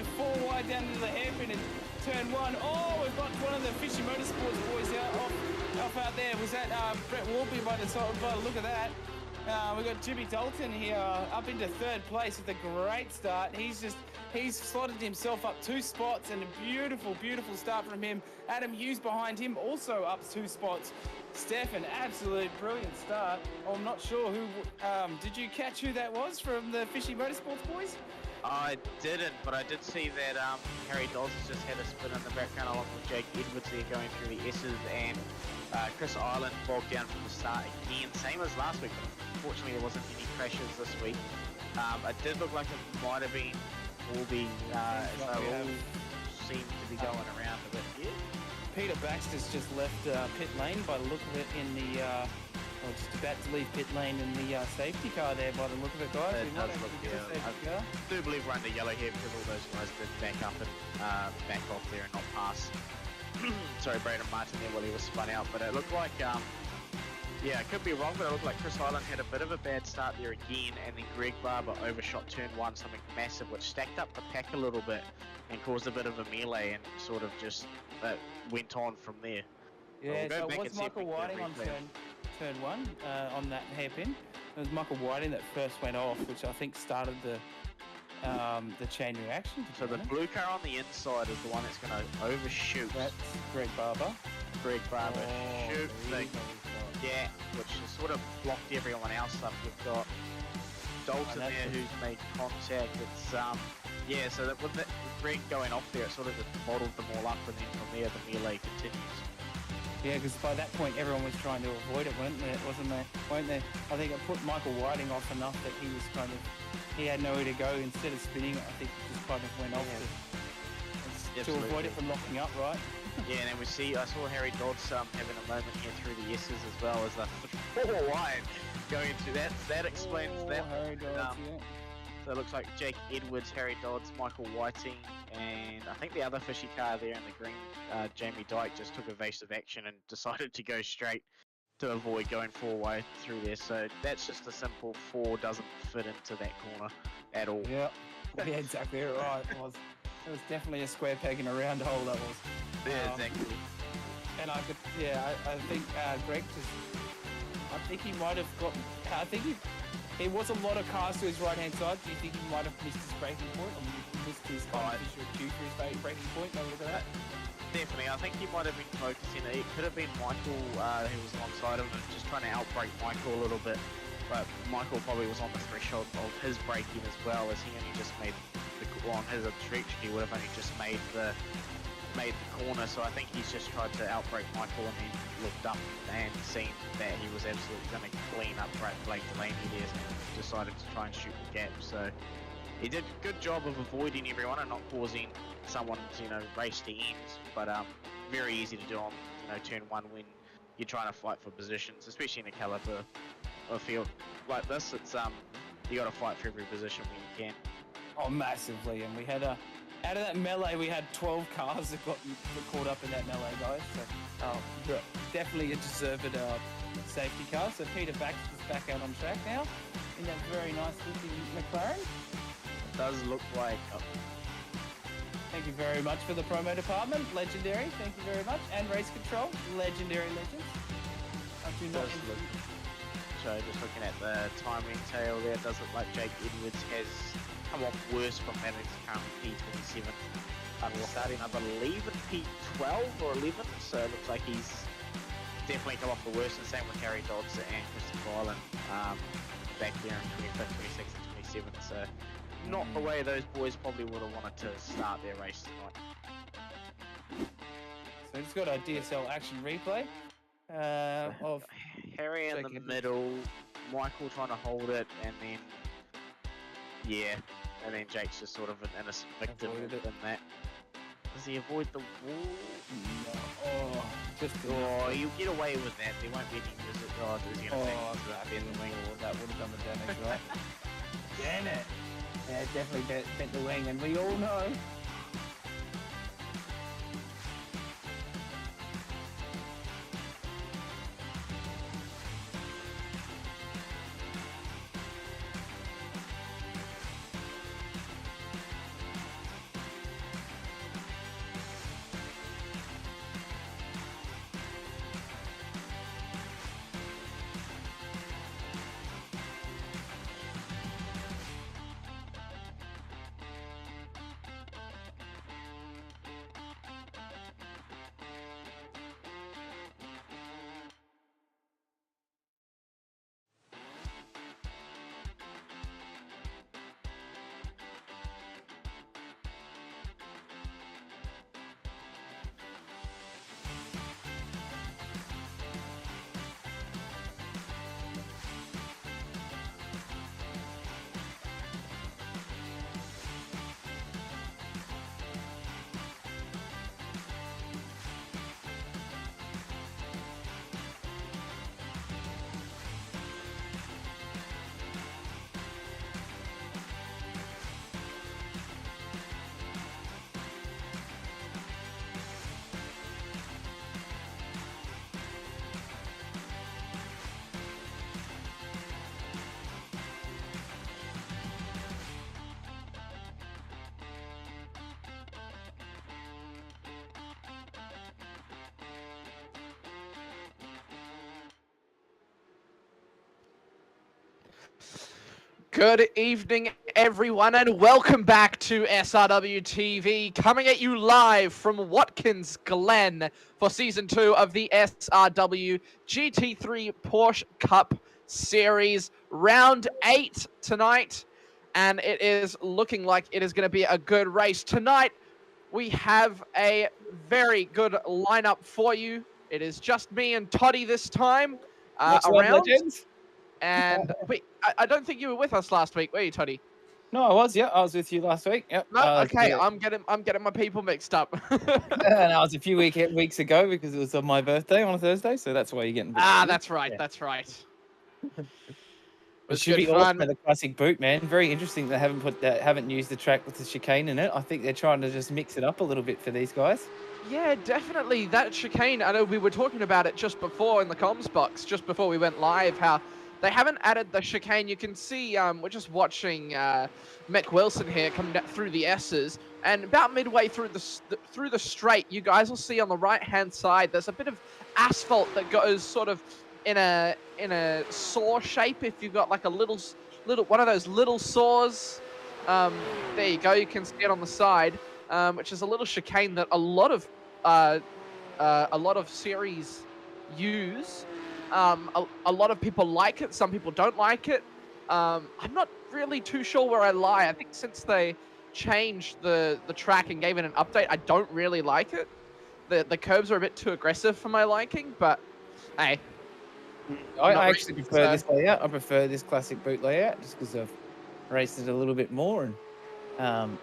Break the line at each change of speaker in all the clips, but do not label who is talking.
going 4 wide down into the hairpin and turn 1. Oh, we've got one of the Fishy Motorsports boys off out there. Was that Brett Warby by the look of that? We've got Jimmy Dalton here up into 3rd place with a great start. He's slotted himself up 2 spots and a beautiful, beautiful start from him. Adam Hughes behind him also up 2 spots. Stefan, absolute brilliant start. I'm not sure who, did you catch who that was from the Fishy Motorsports boys?
I didn't, but I did see that Harry Dodds has just had a spin in the background along with Jake Edwards there going through the S's, and Chris Island bogged down from the start again, same as last week, but unfortunately there wasn't any crashes this week. It did look like it might have been Warby, as they all seem to be going around a bit here.
Peter Baxter's just left pit lane by the look of it in the, just about to leave pit lane in the safety car there by the look of it, guys.
It does look, yeah. I do believe we're under yellow here because all those guys did back up and back off there and not pass. Sorry, Braden Martin there while he was spun out, but it looked like, yeah, I could be wrong, but it looked like Chris Island had a bit of a bad start there again, and then Greg Barber overshot turn 1, something massive, which stacked up the pack a little bit and caused a bit of a melee and sort of just went on from there.
Yeah, so it was Michael Whiting on turn 1 on that hairpin. It was Michael Whiting that first went off, which I think started the chain reaction.
So the blue car on the inside is the one that's going to overshoot.
That's Greg Barber.
Greg Barber shoot the gap, which has sort of blocked everyone else up. You've got Dalton there who's made contact. It's yeah, so that with Greg going off there, it sort of just bottled them all up, and then from there the melee continues.
Yeah, because by that point everyone was trying to avoid it, weren't they? I think it put Michael Whiting off enough that he was kind of, he had nowhere to go. Instead of spinning it, I think he just kind of went off to avoid it from locking up, right?
Yeah, and then I saw Harry Dodds having a moment here through the S's as well as the 4 wide going into that. That explains that.
Harry Dodds, yeah.
So it looks like Jake Edwards, Harry Dodds, Michael Whiting, and I think the other fishy car there in the green, Jamie Dyke, just took evasive action and decided to go straight to avoid going 4-way through there. So that's just a simple 4 doesn't fit into that corner at all.
Yeah, exactly right. It was definitely a square peg in a round hole, that was.
Yeah, exactly.
And I think Greg I think he might have got, I think he was a lot of cars to his right-hand side. Do you think he might have missed his braking point, or missed his kind of visual cue for his braking point? Have a look at that.
Definitely, I think he might have been focusing. It could have been Michael who was alongside him and just trying to outbrake Michael a little bit. But Michael probably was on the threshold of his braking as well, as he only just made on his stretch. He would have only just made the corner. So I think he's just tried to outbrake Michael and then looked up and seen that he was absolutely going to clean up Blake Delaney there and decided to try and shoot the gap. So he did a good job of avoiding everyone and not causing someone to, race to end, but very easy to do on, turn 1 when you're trying to fight for positions, especially in a caliber of field like this. It's you got to fight for every position when you can.
Oh, massively. And we had out of that melee, we had 12 cars that got caught up in that melee, guys. So definitely a deserved safety car. So Peter Baxter's back out on track now in that very nice looking McLaren.
It does look like.
Thank you very much for the promo department, legendary. Thank you very much, and race control, legendary legends.
So just looking at the timing tail there, it does look like Jake Edwards has come off worse from having his current P27. Starting, I believe, in P12 or 11, so it looks like he's definitely come off the worst, and same with Harry Dodds and Christopher Island back there in 25th, 26th and 27, so not the way those boys probably would have wanted to start their race tonight.
So just got a DSL action replay of
Harry in the middle, Michael trying to hold it, and then and then Jake's just sort of an innocent victim in that. Does he avoid the wall? No. You get away with that. There won't be any visit. Is he going to bend the wing?
That would have done the damage, right? Damn it! Yeah, definitely bent the wing, and we all know.
Good evening, everyone, and welcome back to SRW TV, coming at you live from Watkins Glen for Season 2 of the SRW GT3 Porsche Cup Series, Round 8 tonight, and it is looking like it is going to be a good race. Tonight, we have a very good lineup for you. It is just me and Toddy this time
Much love,
around.
legends.
And wait, I don't think you were with us last week, were you, Toddy?
No, I was. Yeah, I was with you last week. Yep.
No, okay.
Yeah.
I'm getting my people mixed up.
And I was a few weeks ago because it was on my birthday on a Thursday, so that's why you're getting.
That's right.
Yeah.
That's right.
It should be awesome at the classic boot, man. Very interesting. They haven't used the track with the chicane in it. I think they're trying to just mix it up a little bit for these guys.
Yeah, definitely. That chicane, I know we were talking about it just before in the comms box, just before we went live, how they haven't added the chicane. You can see, we're just watching Mick Wilson here coming through the S's, and about midway through the straight, you guys will see on the right-hand side, there's a bit of asphalt that goes sort of in a saw shape. If you've got like a little one of those little saws, there you go. You can see it on the side. Which is a little chicane that a lot of series use. A lot of people like it. Some people don't like it. I'm not really too sure where I lie. I think since they changed the track and gave it an update, I don't really like it. The curves are a bit too aggressive for my liking, but hey.
I actually prefer this layout. I prefer this classic boot layout just because I've raced it a little bit more, and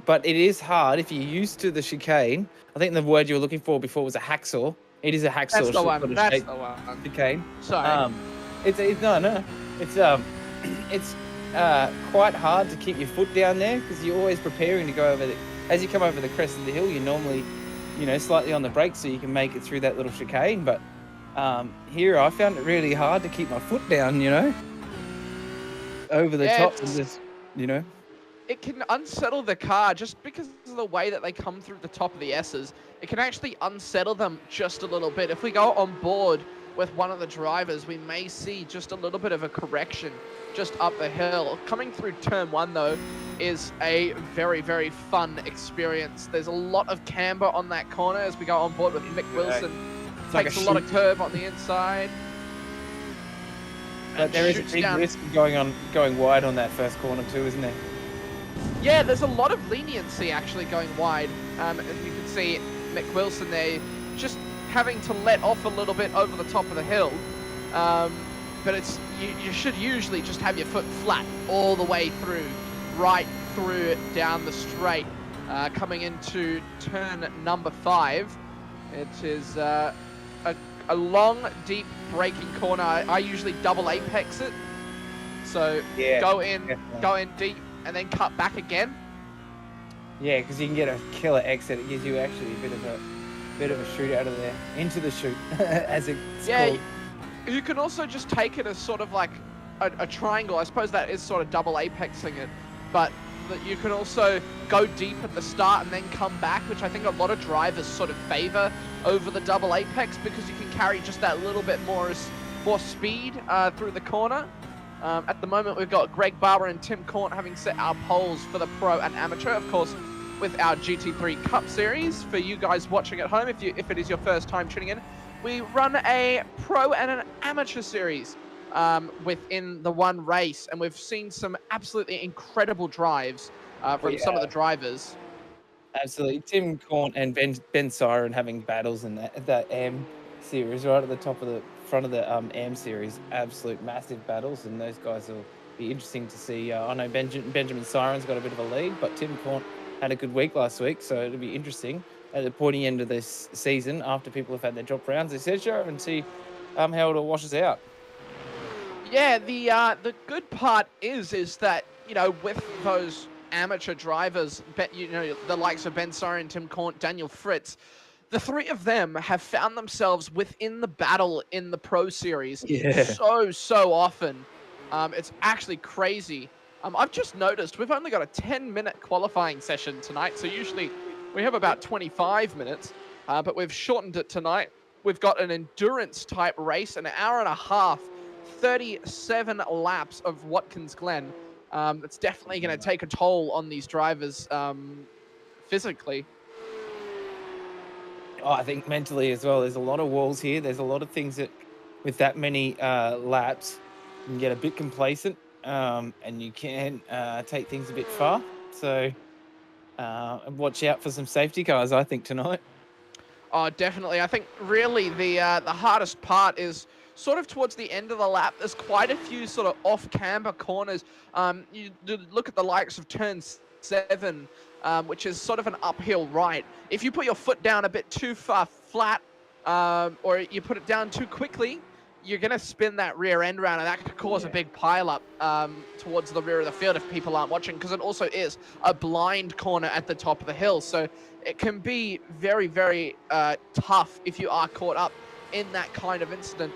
but it is hard if you're used to the chicane. I think the word you were looking for before was a hacksaw. It is a hacksaw.
That's the one. That's the one.
Chicane.
Sorry.
It's quite hard to keep your foot down there because you're always preparing to go over the. As you come over the crest of the hill, you're normally, slightly on the brakes so you can make it through that little chicane. But here, I found it really hard to keep my foot down. Over the top and just,
It can unsettle the car just because of the way that they come through the top of the S's. It can actually unsettle them just a little bit. If we go on board with one of the drivers, we may see just a little bit of a correction just up the hill. Coming through turn 1, though, is a very, very fun experience. There's a lot of camber on that corner as we go on board with Mick Wilson. Takes a lot of curve on the inside.
But there is a big risk of going wide on that first corner too, isn't there?
Yeah, there's a lot of leniency actually going wide. And you can see Mick Wilson there just having to let off a little bit over the top of the hill. But you should usually just have your foot flat all the way through, right through down the straight. Coming into turn number 5, it is a long, deep braking corner. I usually double apex it. So go in deep, and then cut back again.
Yeah, because you can get a killer exit. It gives you actually a bit of a shoot out of there, into the shoot, as it's called.
You can also just take it as sort of like a triangle. I suppose that is sort of double apexing it, but you can also go deep at the start and then come back, which I think a lot of drivers sort of favor over the double apex because you can carry just that little bit more speed through the corner. At the moment, we've got Greg Barber and Tim Corn having set our poles for the pro and amateur, of course, with our GT3 Cup Series. For you guys watching at home, if it is your first time tuning in, we run a pro and an amateur series within the one race, and we've seen some absolutely incredible drives from some of the drivers.
Absolutely. Tim Corn and Ben Siren having battles in that AM series right at the top of the front of the AM series. Absolute massive battles, and those guys will be interesting to see. I know Benjamin Siren's got a bit of a lead, but Tim Corn had a good week last week, so it'll be interesting at the pointy end of this season after people have had their drop rounds, etc., and see how it all washes out.
Yeah, the good part is that, with those amateur drivers, the likes of Ben Siren, Tim Corn, Daniel Fritz, the three of them have found themselves within the battle in the Pro Series so often. It's actually crazy. I've just noticed we've only got a 10-minute qualifying session tonight, so usually we have about 25 minutes, but we've shortened it tonight. We've got an endurance type race, an hour and a half, 37 laps of Watkins Glen. It's definitely going to take a toll on these drivers physically.
Oh, I think mentally as well. There's a lot of walls here. There's a lot of things that, with that many laps, you can get a bit complacent, and you can take things a bit far. So watch out for some safety cars, I think, tonight.
Oh, definitely. I think really the hardest part is sort of towards the end of the lap. There's quite a few sort of off-camber corners. You look at the likes of turn 7, which is sort of an uphill right. If you put your foot down a bit too far flat, or you put it down too quickly, you're going to spin that rear end round, and that could cause a big pile-up towards the rear of the field if people aren't watching, because it also is a blind corner at the top of the hill. So it can be very, very tough if you are caught up in that kind of incident.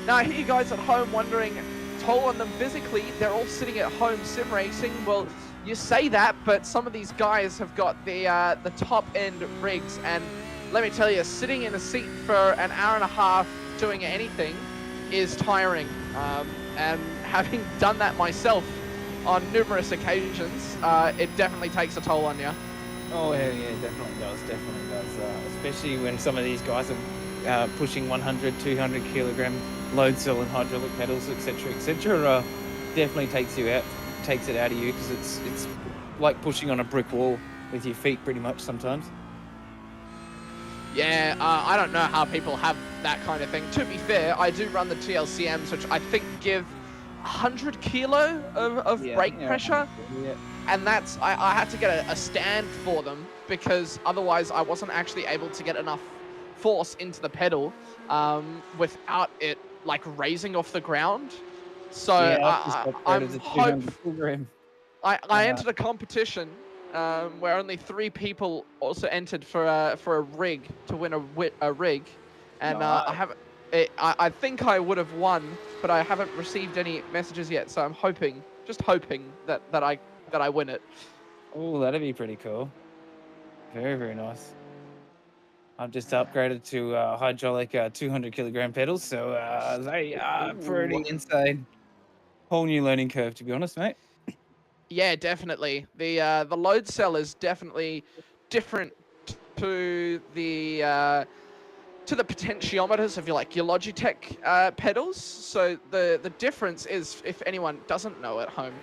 Now, I hear you guys at home wondering, toll on them physically, they're all sitting at home sim racing. Well, you say that, but some of these guys have got the top-end rigs, and let me tell you, sitting in a seat for an hour and a half doing anything is tiring. And having done that myself on numerous occasions, it definitely takes a toll on you.
Oh, yeah, definitely does, especially when some of these guys are pushing 100, 200 kilogram load cell and hydraulic pedals, etc. Definitely takes it out of you, because it's like pushing on a brick wall with your feet pretty much sometimes.
Yeah, I don't know how people have that kind of thing. To be fair, I do run the TLCMs, which I think give 100 kilo of brake pressure. Yeah. And that's, I had to get a stand for them, because otherwise I wasn't actually able to get enough force into the pedal without it like raising off the ground. So I entered a competition where only 3 people also entered for a rig to win a rig, and I think I would have won, but I haven't received any messages yet. So I'm just hoping that I win it.
Oh, that'd be pretty cool. Very, very nice. I've just upgraded to hydraulic 200 kilogram pedals, so they are pretty insane. Whole new learning curve, to be honest, mate.
Yeah, definitely. The load cell is definitely different to the potentiometers of your Logitech pedals. So the difference is, if anyone doesn't know at home,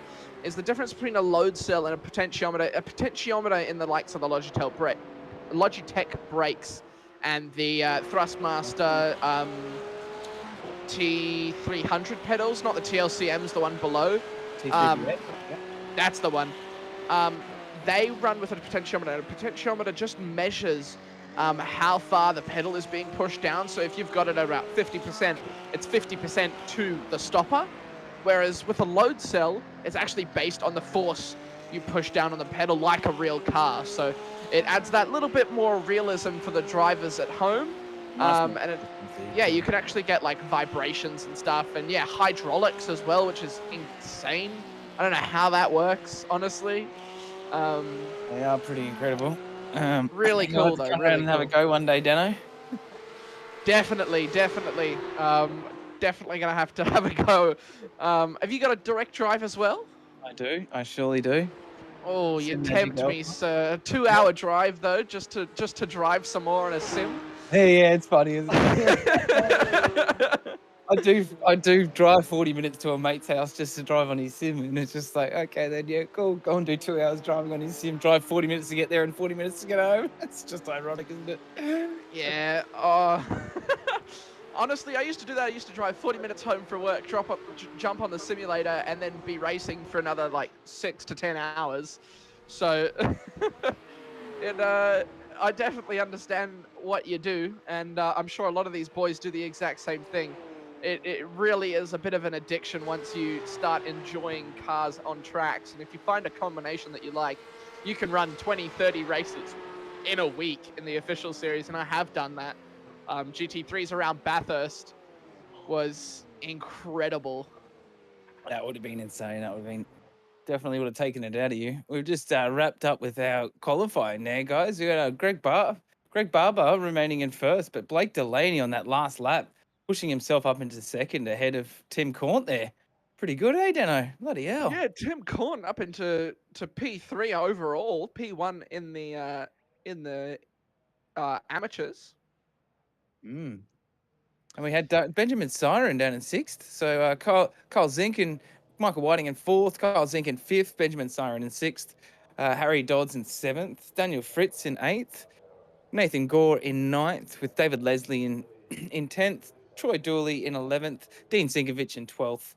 is the difference between a load cell and a potentiometer. A potentiometer in the likes of the Logitech brakes and the Thrustmaster T300 pedals, not the TLCMs, the one below. That's the one. They run with a potentiometer. A potentiometer just measures how far the pedal is being pushed down. So if you've got it at about 50%, it's 50% to the stopper. Whereas with a load cell, it's actually based on the force you push down on the pedal like a real car. So it adds that little bit more realism for the drivers at home. You can actually get like vibrations and stuff, and hydraulics as well, which is insane. I don't know how that works, honestly.
They are pretty incredible.
Really cool, though.
Come around and have a go one day, Dano.
Definitely. Definitely gonna have to have a go. Have you got a direct drive as well?
I do. I surely do.
Oh, you tempt me, sir. 2-hour drive though, just to drive some more on a sim.
Hey, yeah, it's funny, isn't it? I do drive 40 minutes to a mate's house just to drive on his sim, and it's just like, okay, then cool. Go and do 2 hours driving on his sim. Drive 40 minutes to get there and 40 minutes to get home. It's just ironic, isn't it?
Yeah. Honestly, I used to do that. I used to drive 40 minutes home from work, jump on the simulator, and then be racing for another 6 to 10 hours. So, I definitely understand what you do, and I'm sure a lot of these boys do the exact same thing. It really is a bit of an addiction once you start enjoying cars on tracks, and if you find a combination that you like, you can run 20, 30 races in a week in the official series, and I have done that. GT3s around Bathurst was incredible.
That would have been insane. That would have been definitely would have taken it out of you. We've just wrapped up with our qualifying now, guys. We got Greg Barber remaining in first, but Blake Delaney on that last lap pushing himself up into second ahead of Tim Cornt there. Pretty good, eh, Dano? Bloody hell.
Yeah, Tim Cornt up into P3 overall, P1 in the amateurs.
Mm. And we had Benjamin Siren down in 6th. So Kyle Zink and Michael Whiting in 4th, Kyle Zink in 5th, Benjamin Siren in 6th, Harry Dodds in 7th, Daniel Fritz in 8th, Nathan Gore in 9th, with David Leslie in 10th, Troy Dooley in 11th, Dean Sinkovich in 12th,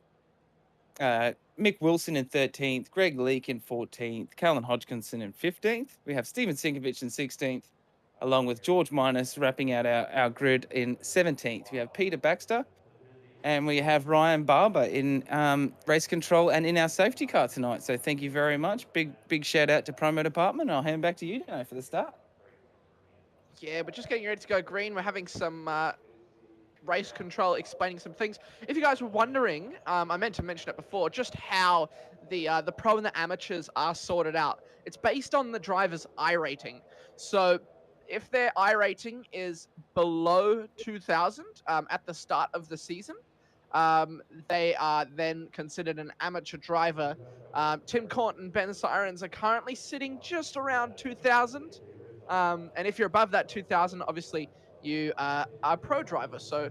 Mick Wilson in 13th, Greg Leake in 14th, Callan Hodgkinson in 15th. We have Stephen Sinkovich in 16th, along with George Minus wrapping out our grid in 17th. We have Peter Baxter, and we have Ryan Barber in race control and in our safety car tonight. So thank you very much. Big shout out to Promo Department. I'll hand back to you, Dano, for the start.
Yeah, we're just getting ready to go green. We're having some race control, explaining some things. If you guys were wondering, I meant to mention it before, just how the pro and the amateurs are sorted out. It's based on the driver's iRating. So if their iRating is below 2,000 at the start of the season, they are then considered an amateur driver. Tim Cornt and Ben Sirens are currently sitting just around 2,000. And if you're above that 2,000, obviously you are a pro driver. So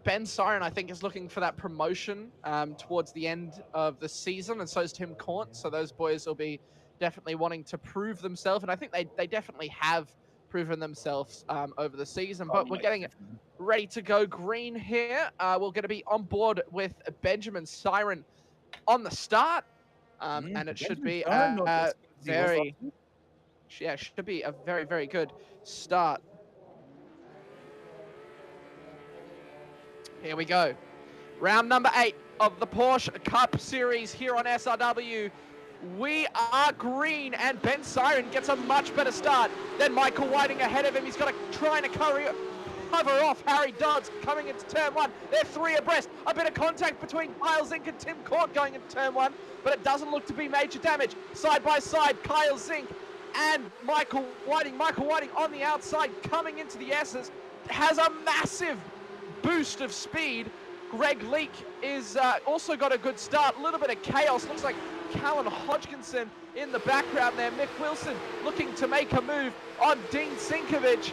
Ben Siren, I think, is looking for that promotion towards the end of the season, and so is Tim Cornt. So those boys will be definitely wanting to prove themselves, and I think they definitely have proven themselves over the season. But we're getting ready to go green here. We're going to be on board with Benjamin Siren on the start, and it should be should be a very, very good start. Here we go. Round number 8 of the Porsche Cup Series here on SRW. We are green, and Ben Siren gets a much better start than Michael Whiting ahead of him. He's got to try and cover off Harry Dodds coming into turn 1. They're 3 abreast. A bit of contact between Kyle Zink and Tim Cornt going into turn 1, but it doesn't look to be major damage. Side by side, Kyle Zink and Michael Whiting. Michael Whiting on the outside coming into the S's, has a massive boost of speed. Greg Leake is also got a good start. A little bit of chaos. Looks like Callan Hodgkinson in the background there. Mick Wilson looking to make a move on Dean Sinkovich.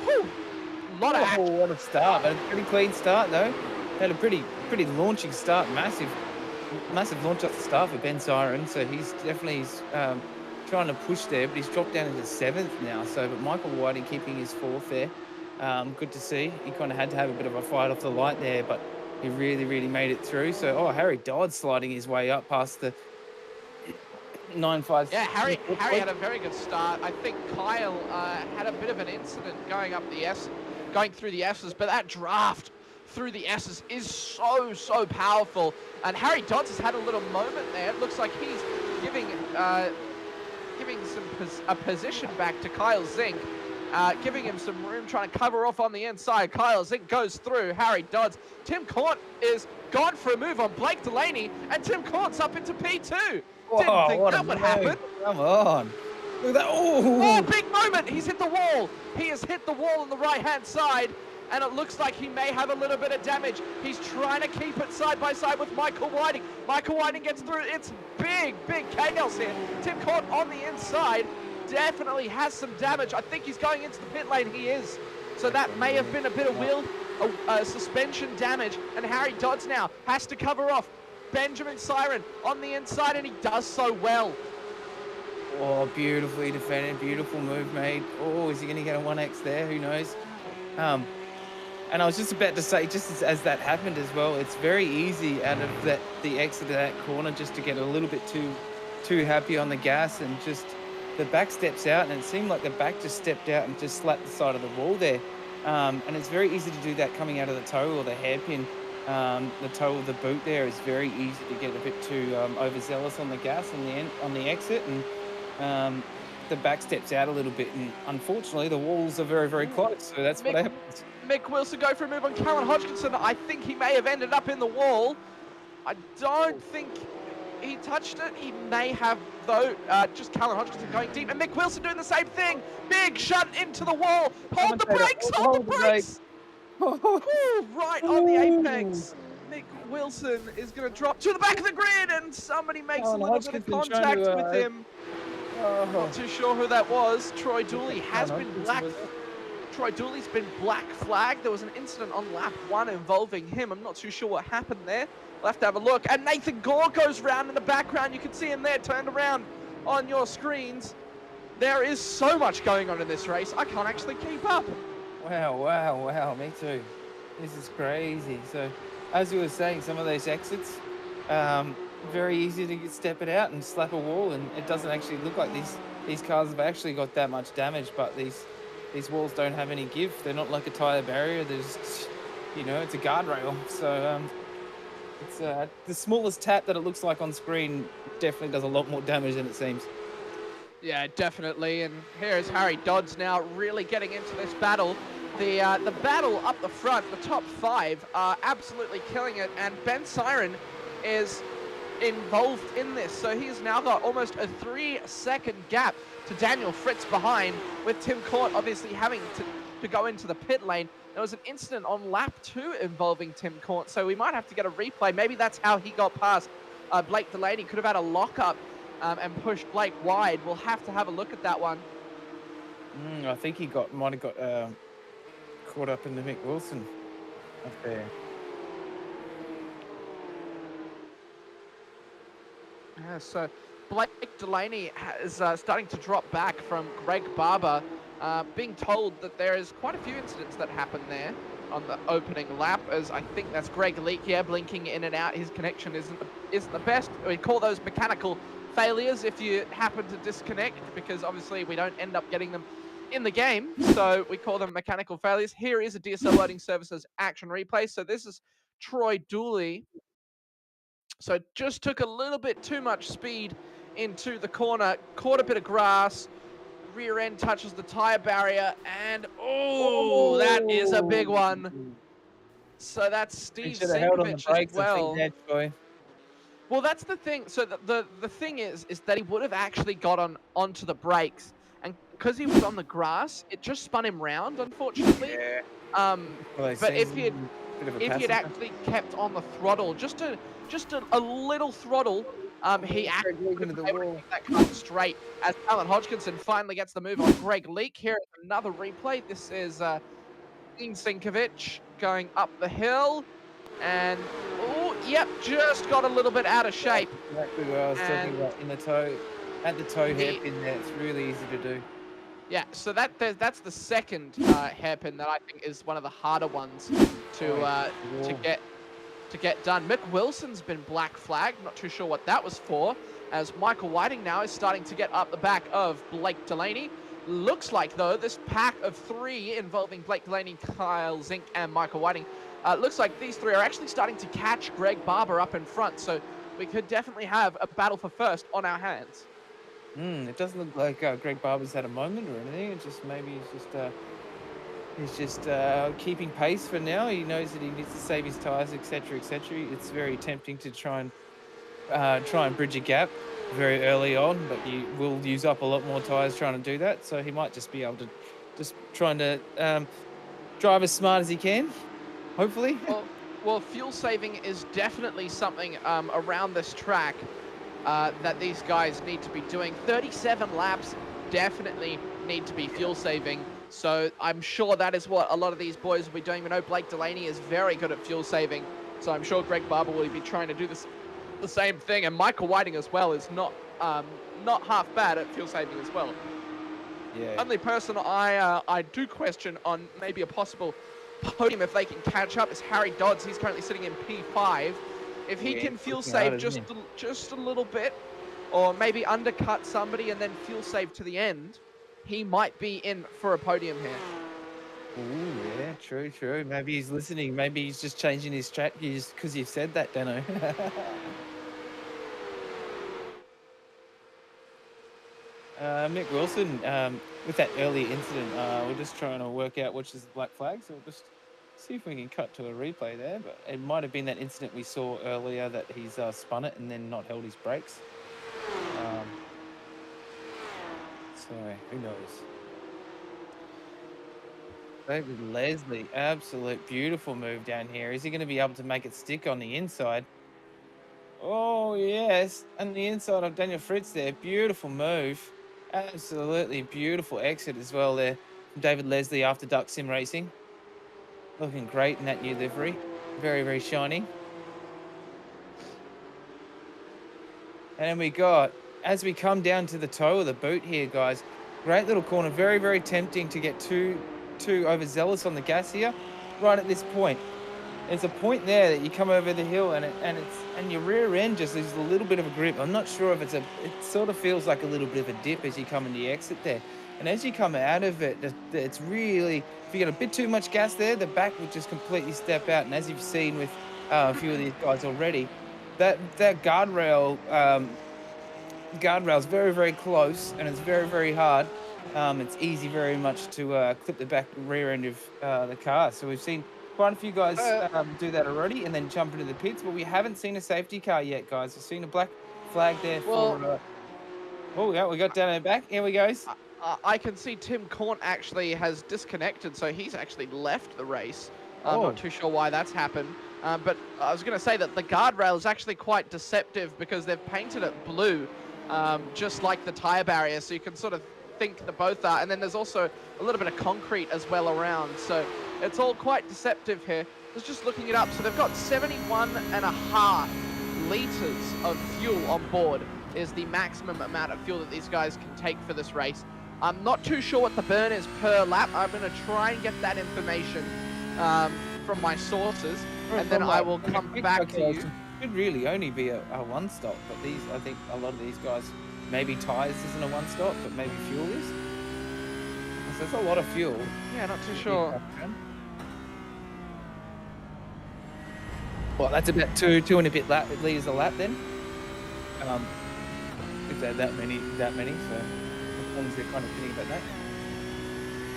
Whew. Lot of action.
What a start, but a pretty clean start though. Had a pretty launching start. Massive launch off the start for Ben Siren. So he's definitely trying to push there, but he's dropped down into 7th now. So, but Michael Whiting keeping his 4th there. Good to see. He kind of had to have a bit of a fight off the light there, but he really made it through. So, Harry Dodd sliding his way up past the 9.5.
Yeah, Harry had a very good start. I think Kyle had a bit of an incident going through the S's, but that draft through the S's is so powerful. And Harry Dodds has had a little moment there. It looks like he's giving a position back to Kyle Zink. Giving him some room, trying to cover off on the inside. Kyle Zink goes through Harry Dodds. Tim Cornt is gone for a move on Blake Delaney, and Tim Cornt's up into P2.
Whoa,
didn't think that would happen.
Come on. Look at that.
Oh, big moment. He's hit the wall. He has hit the wall on the right-hand side, and it looks like he may have a little bit of damage. He's trying to keep it side by side with Michael Whiting. Michael Whiting gets through. It's big chaos here. Tim Cornt on the inside definitely has some damage. I think he's going into the pit lane. He is. So that may have been a bit of wheel suspension damage, and Harry Dodds now has to cover off Benjamin Siren on the inside, and he does so well.
Oh, beautifully defended. Beautiful move made. Oh, is he going to get a 1x there? Who knows? And I was just about to say, just as that happened as well, it's very easy out of the exit of that corner just to get a little bit too happy on the gas, and just the back steps out, and it seemed like the back just stepped out and just slapped the side of the wall there. And it's very easy to do that coming out of the toe or the hairpin. The toe of the boot there is very easy to get a bit too overzealous on the gas on the exit, and the back steps out a little bit, and unfortunately the walls are very close, so that's what happens.
Mick Wilson go for a move on Callan Hodgkinson. I think he may have ended up in the wall. I don't think he touched it. He may have, though. Just Callan Hodgkinson going deep, and Mick Wilson doing the same thing. Big shunt into the wall. Hold the brakes! Hold the brakes! Ooh, right on the apex. Mick Wilson is going to drop to the back of the grid, and somebody makes a
Alan
little bit of
Hodgkinson trying
contact
to,
with him. Not too sure who that was. Troy Dooley has been black. Troy Dooley's been black flagged. There was an incident on lap 1 involving him. I'm not too sure what happened there. We'll have to have a look. And Nathan Gore goes round in the background. You can see him there turned around on your screens. There is so much going on in this race. I can't actually keep up.
Wow, me too. This is crazy. So, as you were saying, some of those exits, very easy to step it out and slap a wall, and it doesn't actually look like these cars have actually got that much damage, but these walls don't have any give. They're not like a tyre barrier. There's, it's a guardrail. So, it's the smallest tap that it looks like on screen definitely does a lot more damage than it seems.
Yeah, definitely. And here is Harry Dodds now really getting into this battle. The battle up the front, the top 5 are absolutely killing it, and Ben Siren is involved in this. So he's now got almost a 3-second gap to Daniel Fritz behind, with Tim Court obviously having to go into the pit lane. There was an incident on lap 2 involving Tim Court, so we might have to get a replay. Maybe that's how he got past Blake Delaney. Could have had a lockup and pushed Blake wide. We'll have to have a look at that one.
I think he might have got caught up in the Mick Wilson up there.
Yeah, so Blake Delaney is starting to drop back from Greg Barber, being told that there is quite a few incidents that happened there on the opening lap, as I think that's Greg Leake, blinking in and out. His connection isn't the best. We call those mechanical failures if you happen to disconnect, because obviously we don't end up getting them in the game, so we call them mechanical failures. Here is a DSL Welding Services action replay. So this is Troy Dooley. So just took a little bit too much speed into the corner, caught a bit of grass, rear end touches the tire barrier, and that is a big one. So that's Steve
Should have held on the
Sinkovich
brakes
as well.
and edge, boy.
Well, that's the thing. So the thing is that he would have actually got onto the brakes, and because he was on the grass, it just spun him round, unfortunately.
Yeah.
But if he had actually kept on the throttle, just a little throttle, he actually would have been able to keep that car straight. As Alan Hodgkinson finally gets the move on Greg Leake. Here is another replay. This is Dean Sinkovich going up the hill, and just got a little bit out of shape.
Exactly what I was talking about in the toe, at the toe hairpin there. It's really easy to do.
Yeah, so that's the second hairpin that I think is one of the harder ones to get done. Mick Wilson's been black flagged. Not too sure what that was for, as Michael Whiting now is starting to get up the back of Blake Delaney. Looks like, though, this pack of 3 involving Blake Delaney, Kyle Zink, and Michael Whiting, looks like these 3 are actually starting to catch Greg Barber up in front, so we could definitely have a battle for first on our hands.
It doesn't look like Greg Barber's had a moment or anything. It's just maybe he's just keeping pace for now. He knows that he needs to save his tyres, etc., etc. It's very tempting to try and bridge a gap very early on, but you will use up a lot more tyres trying to do that. So he might just be able to trying to drive as smart as he can, hopefully.
Well, fuel saving is definitely something around this track that these guys need to be doing. 37 laps definitely need to be fuel saving. So I'm sure that is what a lot of these boys will be doing. We know Blake Delaney is very good at fuel saving, so I'm sure Greg Barber will be trying to do the same thing. And Michael Whiting as well is not half bad at fuel saving as well.
Yeah.
Only person I do question on maybe a possible podium if they can catch up is Harry Dodds. He's currently sitting in P5. If he can fuel save just a little bit, or maybe undercut somebody and then fuel save to the end, he might be in for a podium here.
Ooh, yeah, true. Maybe he's listening. Maybe he's just changing his strategy because you've said that, Dano. Mick Wilson, with that early incident, we're just trying to work out which is the black flag, so we'll just see if we can cut to a replay there. But it might have been that incident we saw earlier that he's spun it and then not held his brakes. So who knows? David Leslie, absolute beautiful move down here. Is he going to be able to make it stick on the inside? Oh, yes. And the inside of Daniel Fritz there. Beautiful move. Absolutely beautiful exit as well there from David Leslie after Duck Sim Racing. Looking great in that new livery. Very, very shiny. And then we got, as we come down to the toe of the boot here, guys, great little corner. Very, very tempting to get too overzealous on the gas here. Right at this point. There's a point there that you come over the hill and your rear end just loses a little bit of a grip. I'm not sure if it sort of feels like a little bit of a dip as you come in the exit there. And as you come out of it, it's really, if you get a bit too much gas there, the back will just completely step out. And as you've seen with a few of these guys already, that guardrail's very, very close and it's very, very hard. It's easy very much to clip the back rear end of the car. So we've seen quite a few guys do that already and then jump into the pits, but we haven't seen a safety car yet, guys. We've seen a black flag there for... oh, yeah, we got down there back. Here we go.
I can see Tim Corn actually has disconnected, so he's actually left the race. I'm not too sure why that's happened. But I was going to say that the guardrail is actually quite deceptive because they've painted it blue, just like the tyre barrier, so you can sort of think that both are. And then there's also a little bit of concrete as well around, so it's all quite deceptive here. I was just looking it up, so they've got 71.5 litres of fuel on board is the maximum amount of fuel that these guys can take for this race. I'm not too sure what the burn is per lap. I'm going to try and get that information from my sources, and then I will come back to you.
It could really only be a one-stop, but I think a lot of these guys, maybe tyres isn't a one-stop, but maybe fuel is. So it's a lot of fuel.
Yeah, not too sure.
Well, that's about two and a bit litres a lap then. If they're that many, so as long as they're kind of thinking about that.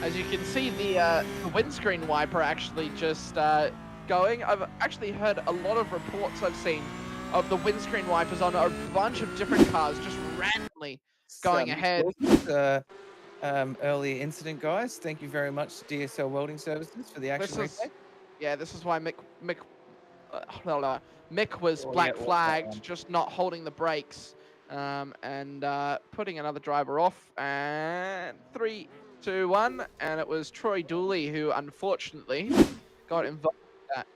As you can see, the windscreen wiper actually just going. I've actually heard a lot of reports I've seen of the windscreen wipers on a bunch of different cars just randomly going ahead.
Early incident, guys. Thank you very much to DSL Welding Services for the action replay.
Yeah, this is why Mick was black flagged, just not holding the brakes, and putting another driver off. And 3, 2, 1, and it was Troy Dooley who unfortunately got involved in that.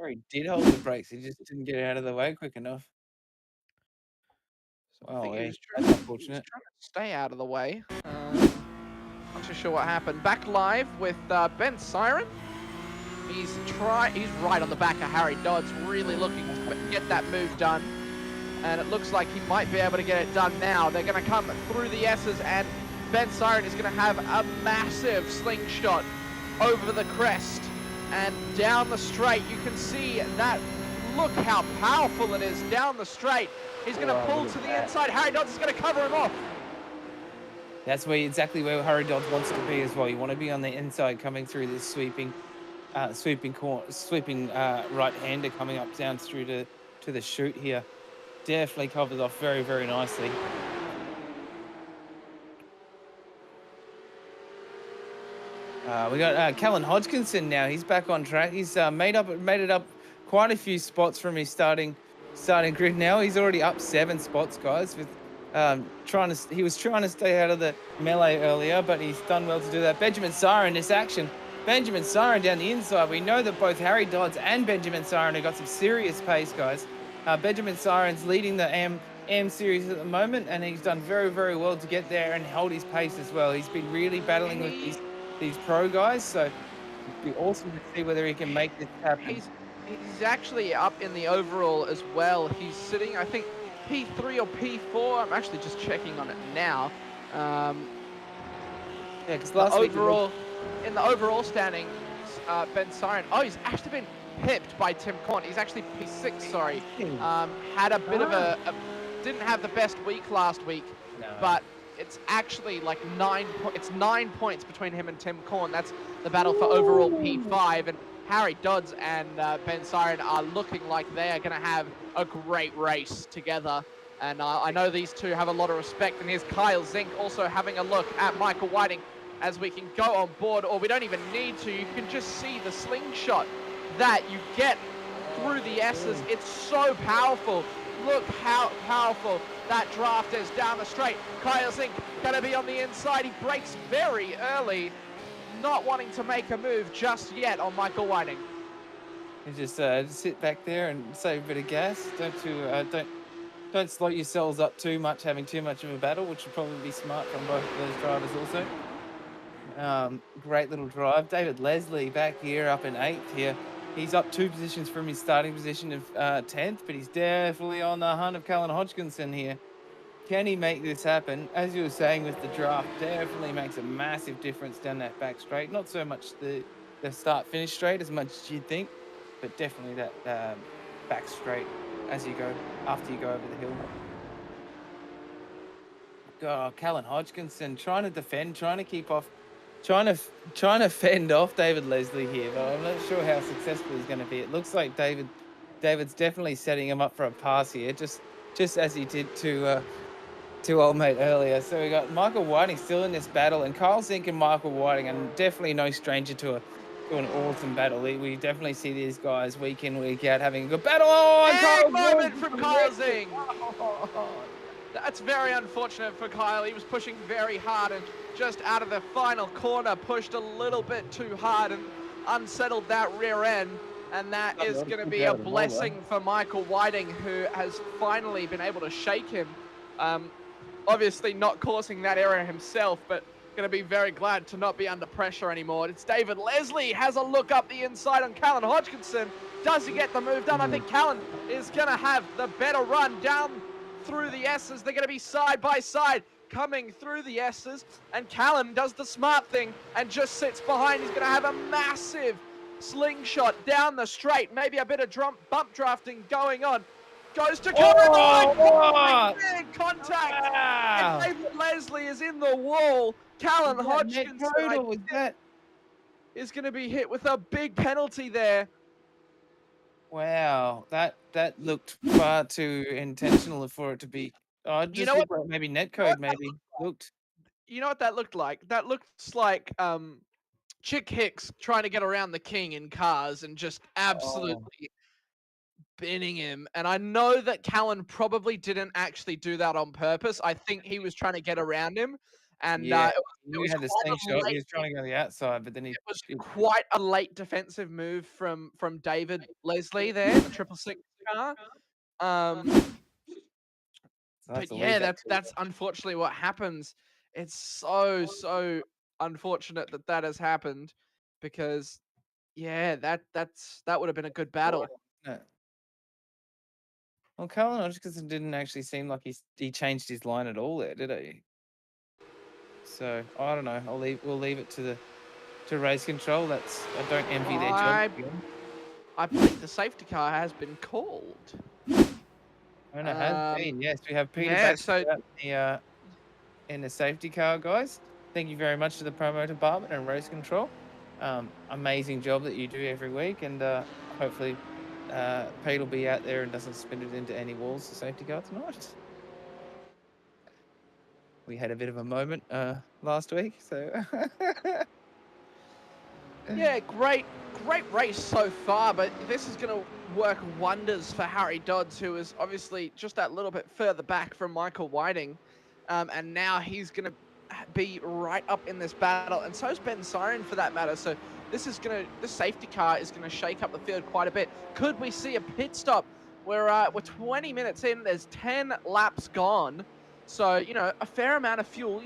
He did hold the brakes, he just didn't get out of the way quick enough.
So I think he was
that's unfortunate.
trying to stay out of the way. Not too sure what happened. Back live with Ben Siren. He's right on the back of Harry Dodds, really looking to get that move done. And it looks like he might be able to get it done now. They're going to come through the S's, and Ben Siren is going to have a massive slingshot over the crest and down the straight. You can see that. Look how powerful it is down the straight. He's going to pull to the inside. Harry Dodds is going to cover him off.
That's exactly where Harry Dodds wants to be as well. You want to be on the inside, coming through this sweeping right-hander coming up down through to the chute here. Definitely covers off very, very nicely. We got Callan Hodgkinson now. He's back on track. He's made it up quite a few spots from his starting grid now. He's already up 7 spots, guys. With he was trying to stay out of the melee earlier, but he's done well to do that. Benjamin Siren, this action. Benjamin Siren down the inside. We know that both Harry Dodds and Benjamin Siren have got some serious pace, guys. Benjamin Siren's leading the AM series at the moment, and he's done very, very well to get there and hold his pace as well. He's been really battling with these pro guys, so it'd be awesome to see whether he can make this happen.
He's actually up in the overall as well. He's sitting, I think, P3 or P4. I'm actually just checking on it now.
Yeah, because last
overall, in the overall standings, Ben Siren. Oh, he's actually been pipped by Tim Corn. He's actually P6. Sorry. Had a bit of didn't have the best week last week, but it's actually like 9 points between him and Tim Corn. That's the battle for overall P5, and Harry Dodds and Ben Siren are looking like they are going to have a great race together. And I know these two have a lot of respect. And here's Kyle Zink also having a look at Michael Whiting. as we can go on board, or we don't even need to. You can just see the slingshot that you get through the S's. It's so powerful. Look how powerful that draft is down the straight. Kyle Zink gonna be on the inside. He breaks very early, not wanting to make a move just yet on Michael Whiting.
You just sit back there and save a bit of gas. Don't slot yourselves up too much, having too much of a battle, which would probably be smart from both of those drivers also. Great little drive. David Leslie back here up in 8th here. He's up 2 positions from his starting position of 10th, but he's definitely on the hunt of Callan Hodgkinson here. Can he make this happen? As you were saying with the draft, definitely makes a massive difference down that back straight. Not so much the start-finish straight as much as you'd think, but definitely that back straight as you go, after you go over the hill. God, Callan Hodgkinson trying to defend, trying to keep off, trying to fend off David Leslie here, but I'm not sure how successful he's going to be. It looks like David's definitely setting him up for a pass here, just as he did to old mate earlier. So we got Michael Whiting still in this battle, and Kyle Zink and Michael Whiting are definitely no stranger to an awesome battle. We definitely see these guys week in, week out having a good battle. Oh,
Big moment from Kyle Zink. That's very unfortunate for Kyle. He was pushing very hard and just out of the final corner pushed a little bit too hard and unsettled that rear end. And that is going to be a blessing for Michael Whiting, who has finally been able to shake him. Obviously not causing that error himself, but going to be very glad to not be under pressure anymore. It's David Leslie, has a look up the inside on Callan Hodgkinson. Does he get the move done? I think Callan is going to have the better run down through the S's. They're going to be side by side coming through the S's, and Callan does the smart thing and just sits behind. He's going to have a massive slingshot down the straight, maybe a bit of bump drafting going on. Goes to cover, big contact, and David Leslie is in the wall. Callan Hodgkinson is going to be hit with a big penalty there.
Wow, that looked far too intentional for it to be. Oh,
you know what?
Like maybe netcode looked.
You know what that looked like? That looks like Chick Hicks trying to get around the king in cars and just absolutely binning him. And I know that Callan probably didn't actually do that on purpose. I think he was trying to get around him. And
he had the same shot. He was trying to go the outside, but then it
was quite a late defensive move from David Leslie there, the 666 car. But yeah, that's unfortunately what happens. It's so unfortunate that has happened, because yeah, that would have been a good battle.
No. Well, Callan Hodgkinson didn't actually seem like he changed his line at all there, did he? So I don't know. We'll leave it to race control. I don't envy their job.
I believe the safety car has been called.
And it has been. Yes, we have Peter back in the safety car, guys. Thank you very much to the promo department and race control. Amazing job that you do every week, and hopefully Pete will be out there and doesn't spin it into any walls, the safety car tonight. We had a bit of a moment last week, so
yeah, great race so far, but this is going to work wonders for Harry Dodds, who is obviously just that little bit further back from Michael Whiting, and now he's going to be right up in this battle, and so is Ben Siren for that matter. So this safety car is going to shake up the field quite a bit. Could we see a pit stop? We're 20 minutes in, there's 10 laps gone, so a fair amount of fuel.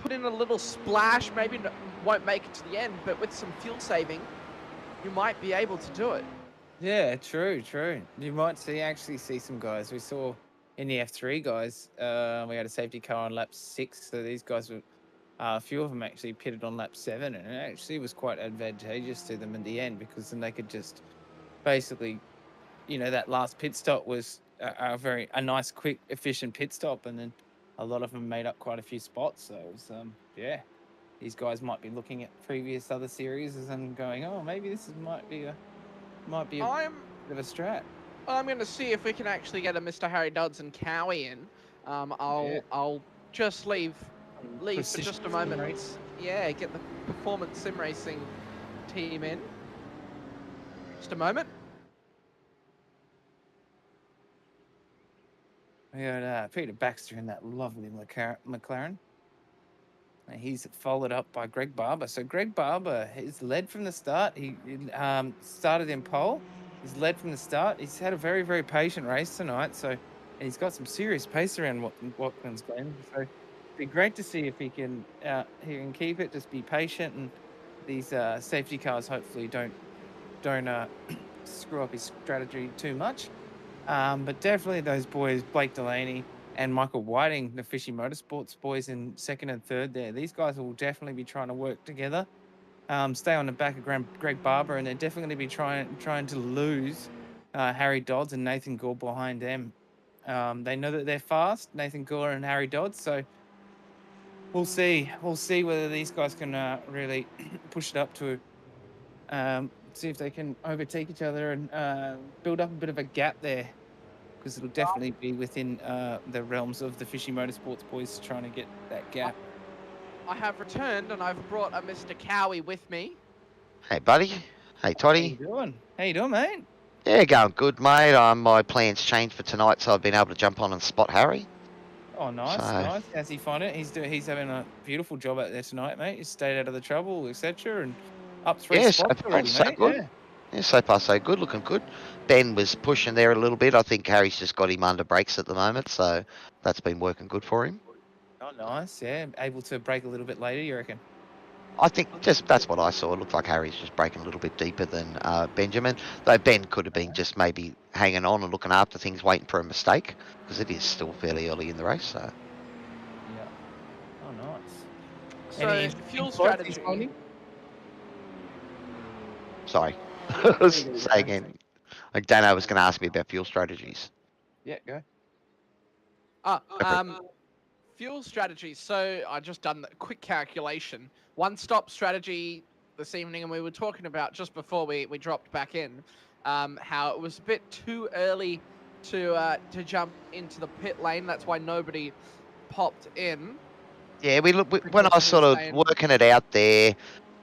Put in a little splash, maybe won't make it to the end, but with some fuel saving, you might be able to do it.
Yeah, true. You might actually see some guys. We saw in the F3 guys, we had a safety car on lap 6, so these guys were, a few of them actually pitted on lap 7, and it actually was quite advantageous to them in the end, because then they could just basically, that last pit stop was a nice, quick, efficient pit stop, and then a lot of them made up quite a few spots. So it was, these guys might be looking at previous other series and going, oh, maybe this might be a bit of a strat.
I'm going to see if we can actually get a Mr. Harry Dodds and Cowie in. I'll just leave leave for
Precision
just a moment.
race.
Yeah, get the performance sim racing team in. Just a moment.
We got Peter Baxter in that lovely McLaren. And he's followed up by Greg Barber. So Greg Barber is led from the start. He started in pole. He's led from the start. He's had a very, very patient race tonight. So, and he's got some serious pace around Watkins Glen. So it'd be great to see if he can keep it. Just be patient, and these safety cars hopefully don't screw up his strategy too much. But definitely those boys, Blake Delaney and Michael Whiting, the Fishy Motorsports boys in second and third there. These guys will definitely be trying to work together, stay on the back of Greg Barber, and they're definitely going to be trying to lose Harry Dodds and Nathan Gore behind them. They know that they're fast, Nathan Gore and Harry Dodds, so we'll see. We'll see whether these guys can really push it up to see if they can overtake each other and build up a bit of a gap there, because it'll definitely be within the realms of the Fishy Motorsports boys trying to get that gap.
I have returned and I've brought a Mr. Cowie with me.
Hey, buddy. Hey, Toddy.
How you doing, mate?
Yeah, going good, mate. My plans changed for tonight, so I've been able to jump on and spot Harry.
Oh, nice,
So-
nice. How's he find it? He's having a beautiful job out there tonight, mate. He's stayed out of the trouble, etc., and up 3
Yeah, so
spots
far
already,
so
mate.
good.
Yeah.
Yeah, so far so good, looking good. Ben was pushing there a little bit. I think Harry's just got him under brakes at the moment, so that's been working good for him.
Oh, nice. Yeah, able to break a little bit later, you reckon?
I think just that's what I saw. It looked like Harry's just breaking a little bit deeper than Benjamin, though Ben could have been just maybe hanging on and looking after things, waiting for a mistake, because it is still fairly early in the race. So
Yeah. Oh, nice.
So,
Any
fuel
spots he's
strategy.
finding?
sorry. Say again. Like Dano was going to ask me about fuel strategies.
Yeah, go.
Fuel strategy. So I just done the quick calculation. One stop strategy this evening, and we were talking about just before we dropped back in, how it was a bit too early to jump into the pit lane. That's why nobody popped in.
Yeah, when I was sort of working it out there,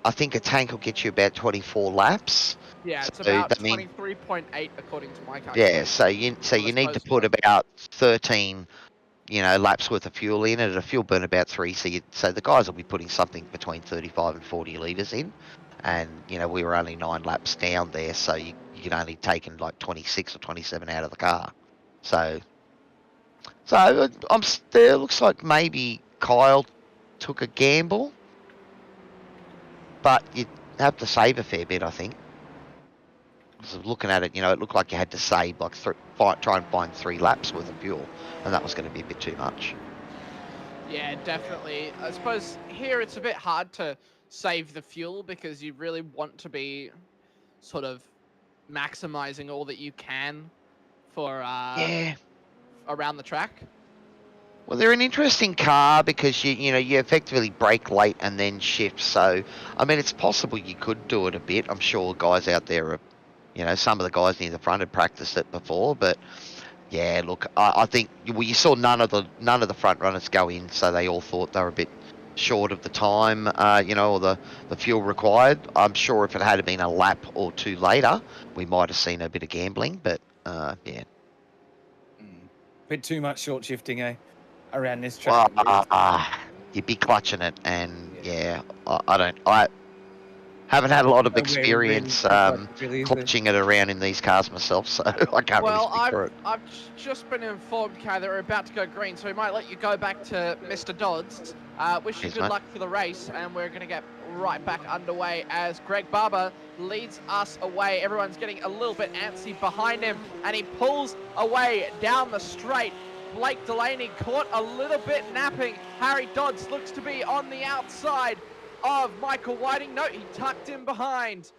I think a tank will get you about 24 laps.
Yeah, it's
So
about
that mean-
23.8 according to my calculation.
Yeah, so you need to put about 13, laps worth of fuel in it. A fuel burn about 3. So the guys will be putting something between 35 and 40 litres in, and we were only 9 laps down there, so you could only taken like 26 or 27 out of the car. So I'm there. Looks like maybe Kyle took a gamble, but you'd have to save a fair bit, I think. So looking at it, it looked like you had to save like try and find 3 laps worth of fuel, and that was going to be a bit too much.
Yeah, definitely. I suppose here it's a bit hard to save the fuel because you really want to be sort of maximizing all that you can for
Yeah.
around the track.
Well, they're an interesting car because you effectively brake late and then shift. So, I mean, it's possible you could do it a bit. I'm sure guys out there are, some of the guys near the front had practiced it before. But yeah, look, I think you saw none of the front runners go in, so they all thought they were a bit short of the time, or the fuel required. I'm sure if it had been a lap or 2 later, we might have seen a bit of gambling. But yeah.
Bit too much short shifting, around this track.
Well, you'd be clutching it, and I haven't had a lot of experience clutching it around in these cars myself, so I can't really speak for it.
I've just been informed, Kai, that we're about to go green, so we might let you go back to Mr. Dodds. Wish you
Yes,
good
mate.
luck for the race, and we're going to get right back underway as Greg Barber leads us away. Everyone's getting a little bit antsy behind him, and he pulls away down the straight. Blake Delaney caught a little bit napping. Harry Dodds looks to be on the outside of Michael Whiting. No, he tucked in behind.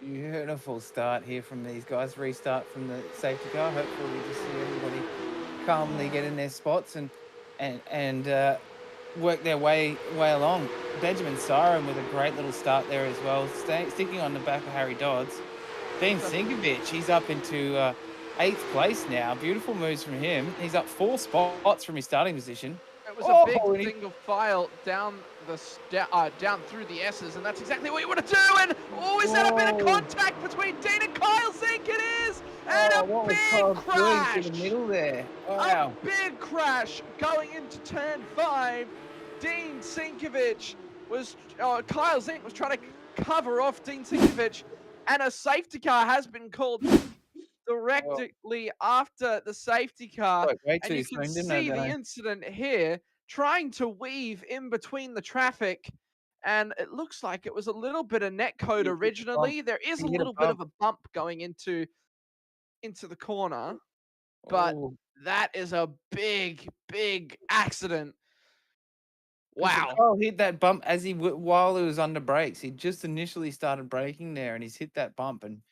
Beautiful start here from these guys. Restart from the safety car. Hopefully we just see everybody calmly get in their spots and work their way along. Benjamin Siren with a great little start there as well, sticking on the back of Harry Dodds. Dean Sinkovich, he's up into 8th place now. Beautiful moves from him. He's up 4 spots from his starting position.
It was
Oh,
a big
and he-
single file down down through the S's, and that's exactly what you want to do. And oh, is that a bit of
Whoa.
contact between Dean and Kyle Zink? It is, and
Oh,
a
what was
big
Kyle doing
crash.
through the middle there?
A
Wow.
big crash going into turn 5. Dean Sinkovic was, Kyle Zink was trying to cover off Dean Sinkovic, and a safety car has been called directly after the safety car.
Wait, way
And
too
you can
soon, didn't I,
see the
Dano?
incident here, trying to weave in between the traffic. And it looks like it was a little bit of netcode
He hit the
originally. There is
He
a
hit a
little bit
bump.
of a bump going into the corner, but
Oh.
that is a big, big accident.
'Cause
Wow.
Kyle hit that bump as while he was under brakes. He just initially started braking there, and he's hit that bump, and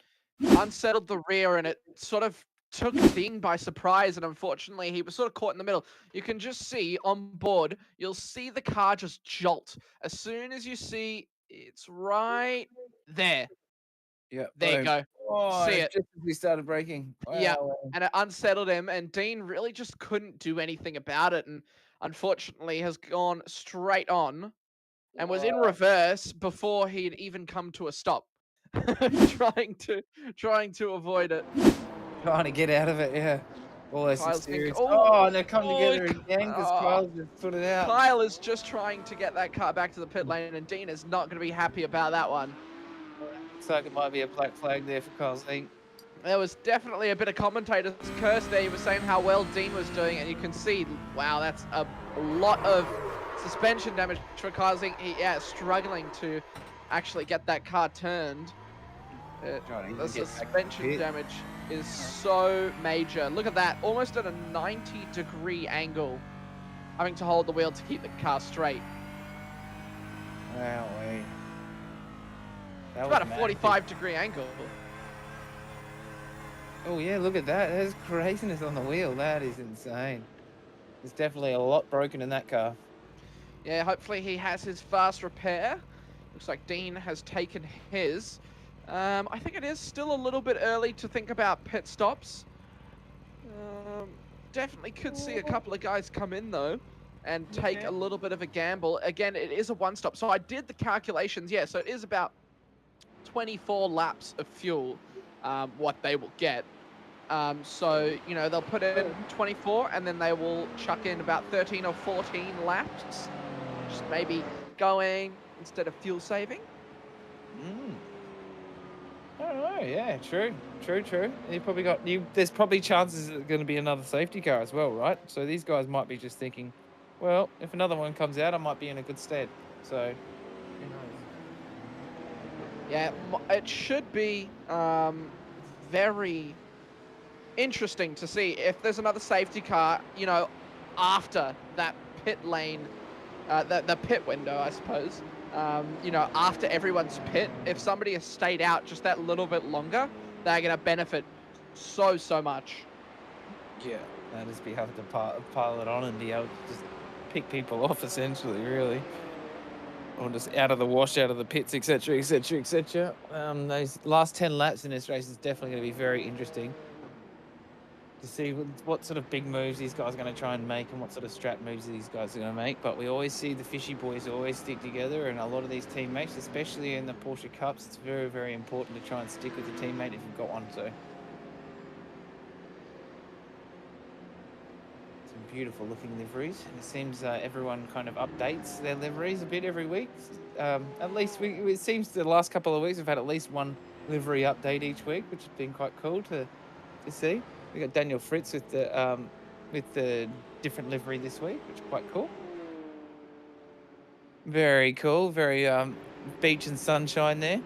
Unsettled the rear, and it sort of took Dean by surprise, and unfortunately he was sort of caught in the middle. You can just see on board, you'll see the car just jolt. As soon as you see it's right there.
yeah,
There you
boom.
go.
Oh,
See
and
it.
just as we started braking.
Yeah.
Wow.
And it unsettled him, and Dean really just couldn't do anything about it, and unfortunately has gone straight on and was in reverse before he'd even come to a stop. trying to avoid it.
Trying to get out of it, yeah. Oh, that's
Kyle's
serious.
thinking,
Oh, and they've come
oh,
together again because
oh.
Kyle just put it out.
Kyle is just trying to get that car back to the pit lane, and Dean is not going to be happy about that one.
Looks like it might be a black flag there for Kyle's thing.
There was definitely a bit of commentator's curse there. He was saying how well Dean was doing, and you can see, wow, that's a lot of suspension damage for Kyle Zink. Struggling to actually get that car turned. The suspension damage is so major. Look at that, almost at a 90-degree angle, having to hold the wheel to keep the car straight.
Wow, wait.
It's about a 45-degree angle.
Oh yeah, look at that. There's craziness on the wheel. That is insane. There's definitely a lot broken in that car.
Yeah, hopefully he has his fast repair. Looks like Dean has taken his. I think it is still a little bit early to think about pit stops. Definitely could see a couple of guys come in though and take a little bit of a gamble. Again, it is a one-stop. So I did the calculations. Yeah, so it is about 24 laps of fuel, what they will get. So, you know, they'll put in 24 and then they will chuck in about 13 or 14 laps. Just maybe going instead of fuel saving.
I don't know. Yeah, true. You probably got there's probably chances there's going to be another safety car as well, right? So these guys might be just thinking, well, if another one comes out, I might be in a good stead. So who knows?
Yeah, it should be very interesting to see if there's another safety car, you know, after that pit lane, the pit window, I suppose. You know, after everyone's pit, if somebody has stayed out just that little bit longer, they're going to benefit so much.
Yeah, they'll just be having to pile it on and be able to just pick people off, essentially, really. Or just out of the wash, out of the pits, etc., etc., etc. Those last 10 laps in this race is definitely going to be very interesting to see what sort of big moves these guys are going to try and make and what sort of strap moves these guys are going to make. But we always see the fishy boys always stick together, and a lot of these teammates, especially in the Porsche Cups, it's very, very important to try and stick with the teammate if you've got one. So some beautiful looking liveries, and it seems everyone kind of updates their liveries a bit every week. At least it seems the last couple of weeks we've had at least one livery update each week, which has been quite cool to see. We got Daniel Fritz with the different livery this week, which is quite cool. Very cool. Very beach and sunshine there.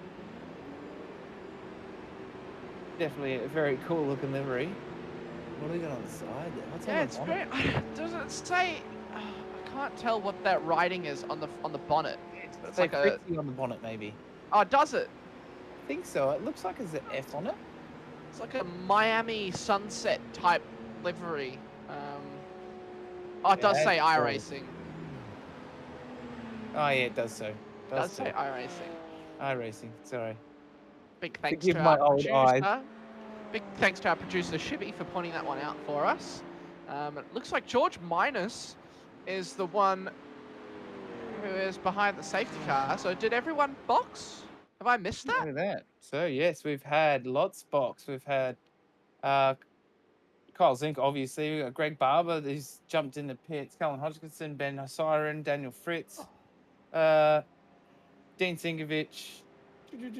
Definitely a very cool looking livery. What do we got on the side there? What's
Yeah,
on
it's
the
very. Does it say? I can't tell what that writing is on the bonnet.
It's like a Fritzy on the bonnet, maybe.
Oh, does it?
I think so. It looks like there's an F on it.
It's like a Miami sunset type livery. Oh, it does say iRacing.
Oh yeah, it does so.
It does say iRacing.
iRacing, sorry.
Big thanks
Forgive
to
my
our
old
producer.
eyes.
Big thanks to our producer Shibby for pointing that one out for us. It looks like George Minus is the one who is behind the safety car. So did everyone box? Have I missed that?
Look at that. So yes, we've had lots box. We've had Kyle Zink, obviously. We've got Greg Barber, who's jumped in the pits. Colin Hodgkinson, Ben Siren, Daniel Fritz, Dean Sinkovich.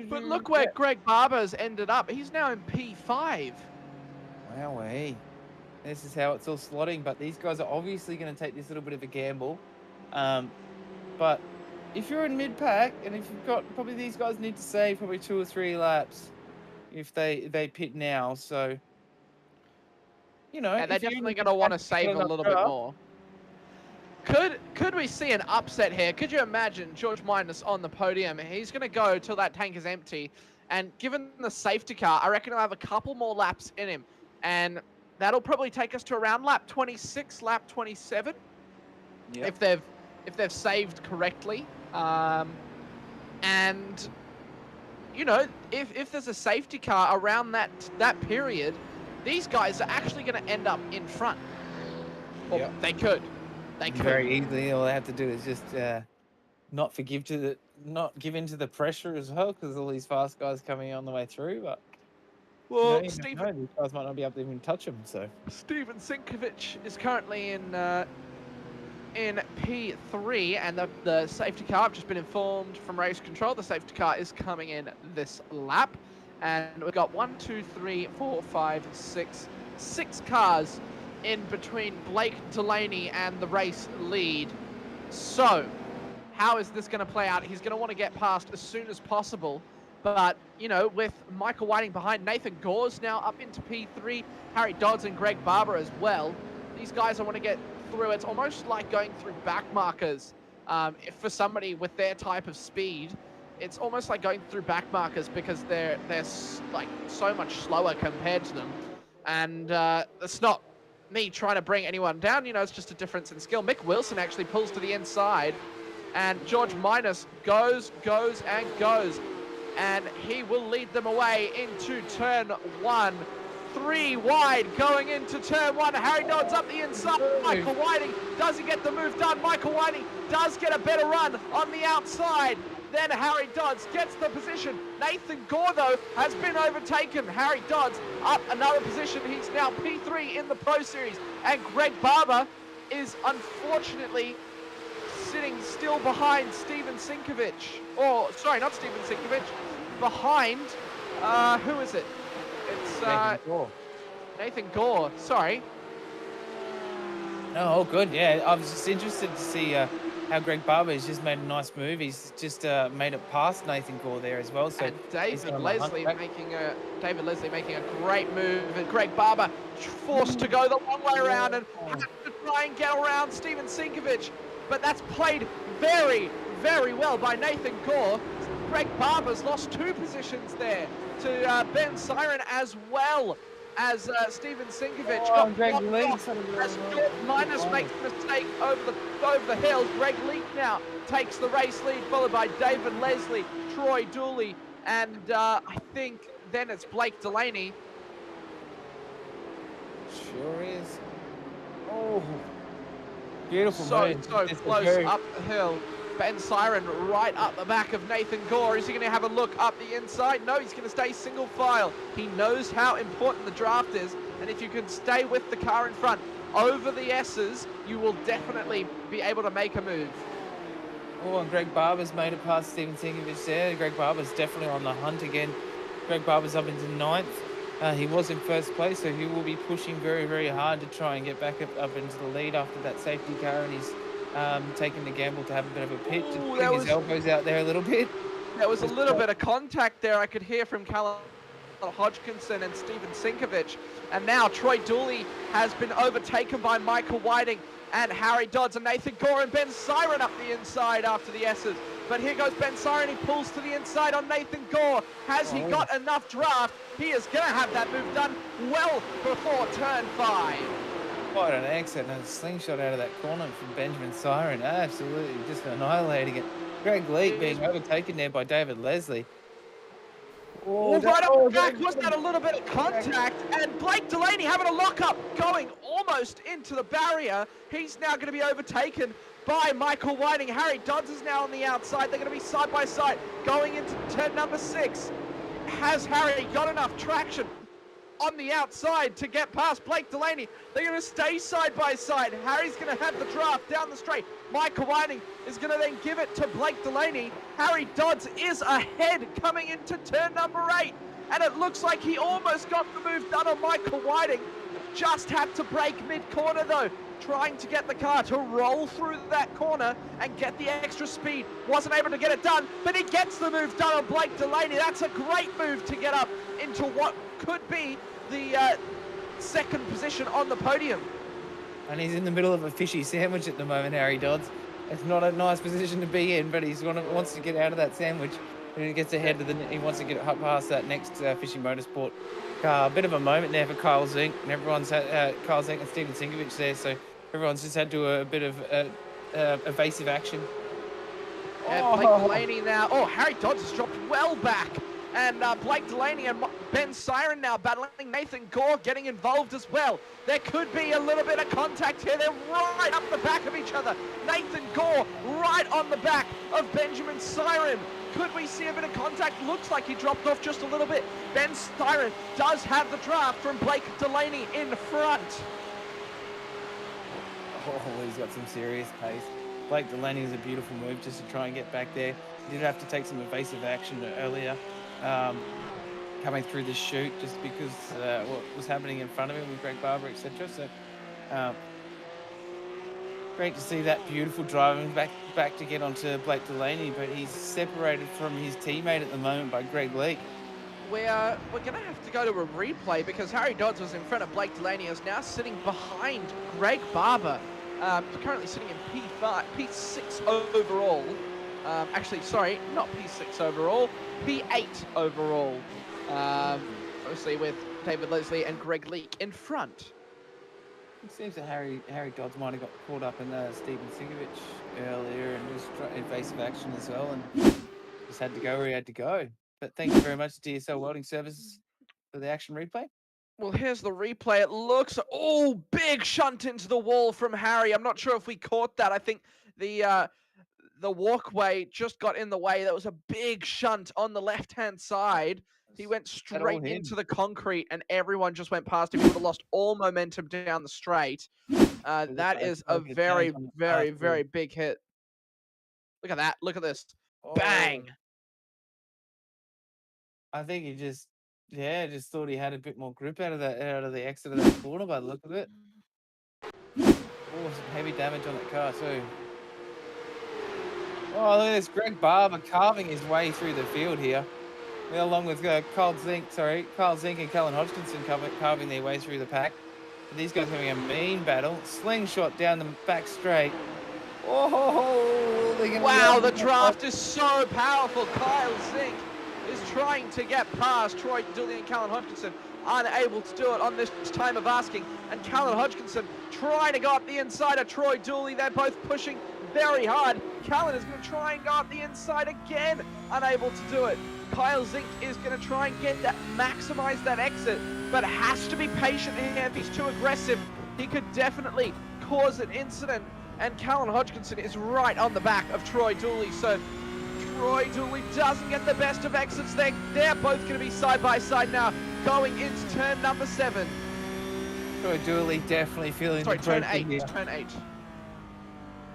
But look where Greg Barber's ended up. He's now in P5.
Wowee. This is how it's all slotting, but these guys are obviously going to take this little bit of a gamble. But if you're in mid-pack, and if you've got, probably these guys need to save probably 2 or 3 laps if they pit now. So, you know.
And they're definitely going to want to save a little bit more. Could we see an upset here? Could you imagine George Minus on the podium? He's going to go till that tank is empty. And given the safety car, I reckon he'll have a couple more laps in him. And that'll probably take us to around lap 26, lap 27. Yep. If they've saved correctly. And, you know, if there's a safety car around that period, these guys are actually going to end up in front. Well, yep. They could.
Very easily. All they have to do is just not give in to the pressure as well, because all these fast guys coming on the way through. But
well,
these guys might not be able to even touch them. So
Steven Sinkovich is currently in P3, and the safety car, I've just been informed from race control, the safety car is coming in this lap, and we've got 1, 2, 3, 4, 5, 6 cars in between Blake Delaney and the race lead. So, how is this going to play out? He's going to want to get past as soon as possible. But, you know, with Michael Whiting behind, Nathan Gore's now up into P3, Harry Dodds and Greg Barber as well. These guys, I want to get through. It's almost like going through back markers. For somebody with their type of speed, it's almost like going through back markers because they're like so much slower compared to them. And it's not me trying to bring anyone down, you know, it's just a difference in skill. Mick Wilson actually pulls to the inside, and George Minus goes, and he will lead them away into turn 1. 3 wide going into turn 1. Harry Dodds up the inside. Michael Whiting doesn't get the move done. Michael Whiting does get a better run on the outside. Then Harry Dodds gets the position. Nathan Gore, though, has been overtaken. Harry Dodds up another position. He's now P3 in the Pro Series. And Greg Barber is unfortunately sitting still behind Steven Sinkovich. Or, sorry, not Steven Sinkovich. Behind, who is it? It's Nathan Gore, sorry.
Oh, good, yeah. I was just interested to see how Greg Barber has just made a nice move. He's just made it past Nathan Gore there as well. So
and David Leslie making a great move, and Greg Barber forced to go the long way around and had to try and get around Steven Sinkovich. But that's played very, very well by Nathan Gore. Greg Barber's lost 2 positions there to Ben Siren as well as Steven Sinkovich.
Greg Leak.
As George Minus makes the mistake over the hill. Greg Leak now takes the race lead, followed by David Leslie, Troy Dooley, and I think then it's Blake Delaney.
Sure is. Oh, beautiful move.
So close up the hill. Ben Siren right up the back of Nathan Gore. Is he going to have a look up the inside? No, he's going to stay single file. He knows how important the draft is, and if you can stay with the car in front over the S's, you will definitely be able to make a move.
Oh, and Greg Barber's made it past Steven Sinkovich there. Greg Barber's definitely on the hunt again. Greg Barber's up into 9th. He was in 1st place, so he will be pushing very, very hard to try and get back up into the lead after that safety car, and he's taking the gamble to have a bit of a pitch and putting his elbows out there a little bit.
There was a little bit of contact there. I could hear from Callum Hodgkinson and Steven Sinkovich. And now Troy Dooley has been overtaken by Michael Whiting and Harry Dodds and Nathan Gore and Ben Siren up the inside after the S's. But here goes Ben Siren. He pulls to the inside on Nathan Gore. Has he got enough draft? He is going to have that move done well before turn 5.
Quite an exit and a slingshot out of that corner from Benjamin Siren. Absolutely just annihilating it. Greg Leak being overtaken there by David Leslie.
Oh, right up the back, was that a little bit of contact? And Blake Delaney having a lock-up, going almost into the barrier. He's now going to be overtaken by Michael Whiting. Harry Dodds is now on the outside. They're going to be side by side going into turn number 6. Has Harry got enough traction on the outside to get past Blake Delaney? They're going to stay side by side. Harry's going to have the draft down the straight. Michael Whiting is going to then give it to Blake Delaney. Harry Dodds is ahead coming into turn number 8. And it looks like he almost got the move done on Michael Whiting. Just had to brake mid-corner though, trying to get the car to roll through that corner and get the extra speed. Wasn't able to get it done, but he gets the move done on Blake Delaney. That's a great move to get up into what could be the second position on the podium.
And he's in the middle of a fishy sandwich at the moment, Harry Dodds. It's not a nice position to be in, but wants to get out of that sandwich. And he gets ahead of he wants to get past that next Fishing Motorsport car. A bit of a moment there for Kyle Zink, and everyone's had Kyle Zink and Steven Sinkovich there, so everyone's just had to do a bit of evasive action.
And Blake Delaney now. Oh, Harry Dodds has dropped well back. And Blake Delaney and Ben Siren now battling. Nathan Gore getting involved as well. There could be a little bit of contact here. They're right up the back of each other. Nathan Gore right on the back of Benjamin Siren. Could we see a bit of contact? Looks like he dropped off just a little bit. Ben Siren does have the draft from Blake Delaney in front.
Oh, he's got some serious pace. Blake Delaney is a beautiful move just to try and get back there. He did have to take some evasive action earlier, coming through the chute, just because what was happening in front of him with Greg Barber, etc. So great to see that beautiful driving back to get onto Blake Delaney, but he's separated from his teammate at the moment by Greg Leake.
We're going to have to go to a replay because Harry Dodds was in front of Blake Delaney, is now sitting behind Greg Barber. Currently sitting in P5, P6 overall. Actually, sorry, not P6 overall, P8 overall. Obviously with David Leslie and Greg Leake in front.
It seems that Harry Dodds might have got caught up in Steven Sinkovich earlier and just evasive action as well, and just had to go where he had to go. But thank you very much, DSL Welding Services, for the action replay.
Well, here's the replay. It looks, oh, big shunt into the wall from Harry. I'm not sure if we caught that. I think the walkway just got in the way. That was a big shunt on the left-hand side. He went straight into the concrete, and everyone just went past him. He would have lost all momentum down the straight. That is a very, very, very big hit. Look at that. Look at this. Oh. Bang.
I think he just thought he had a bit more grip out of the exit of that corner by the look of it. Oh, some heavy damage on that car too. Oh, look at this. Greg Barber carving his way through the field here. Along with Kyle Zink and Callan Hodgkinson carving their way through the pack. But these guys having a mean battle. Slingshot down the back straight. Oh,
wow, the draft is so powerful. Kyle Zink is trying to get past Troy Dooley and Callan Hodgkinson. Unable to do it on this time of asking. And Callan Hodgkinson trying to go up the inside of Troy Dooley. They're both pushing very hard. Callan is going to try and go up the inside again. Unable to do it. Kyle Zink is going to try and get that, maximize that exit, but has to be patient here. If he's too aggressive, he could definitely cause an incident. And Callan Hodgkinson is right on the back of Troy Dooley. So Troy Dooley doesn't get the best of exits. They're both going to be side by side now, going into turn number 7.
Troy Dooley definitely feeling the pressure.
Turn 8.
Here.
Turn 8.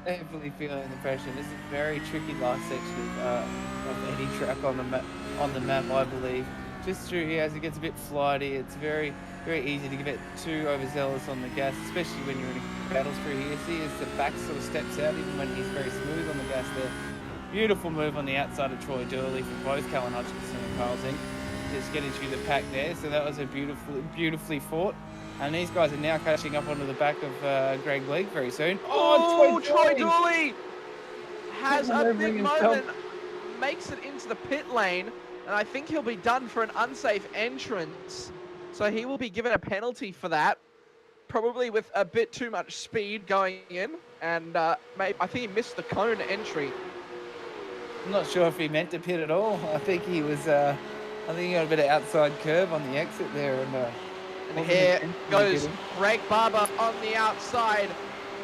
Definitely feeling the pressure. This is a very tricky last section of any track on the map, I believe. Just through here, as it gets a bit flighty, it's very, very easy to get too overzealous on the gas, especially when you're in battles through here. See, as the back sort of steps out, even when he's very smooth on the gas there. Beautiful move on the outside of Troy Dooley from both Callan Hodgkinson and Kyle Zink. Just getting through the pack there. So that was a beautifully fought. And these guys are now catching up onto the back of Greg Leake very soon.
Oh, Troy Dooley has a big moment, makes it into the pit lane, and I think he'll be done for an unsafe entrance. So he will be given a penalty for that, probably with a bit too much speed going in, and I think he missed the cone entry.
I'm not sure if he meant to pit at all. I think he was I think he got a bit of outside curve on the exit there, and
And here goes Greg Barber on the outside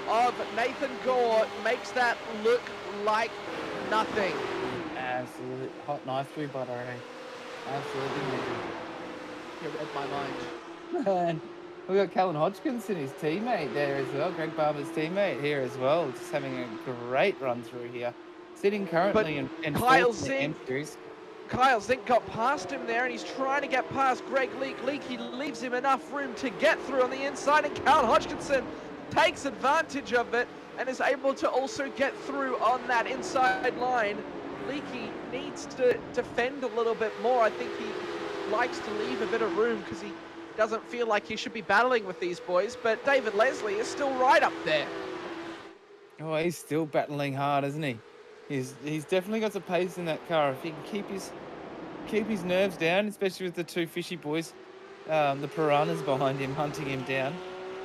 of Nathan Gore. Makes that look like nothing.
Absolutely hot knife through butter, eh? Absolutely.
You read my mind.
And we got Callan Hodgkinson, his teammate there as well. Greg Barber's teammate here as well, just having a great run through here. Sitting currently in
Kyle
fourth in the M
Zink,
series.
Kyle Zink got past him there, and he's trying to get past Greg Leake. Leakey leaves him enough room to get through on the inside, and Callan Hodgkinson takes advantage of it and is able to also get through on that inside line. Leakey needs to defend a little bit more. I think he likes to leave a bit of room because he doesn't feel like he should be battling with these boys, but David Leslie is still right up there.
Oh, he's still battling hard, isn't he? He's definitely got some pace in that car. If he can keep his nerves down, especially with the two fishy boys, the piranhas behind him hunting him down.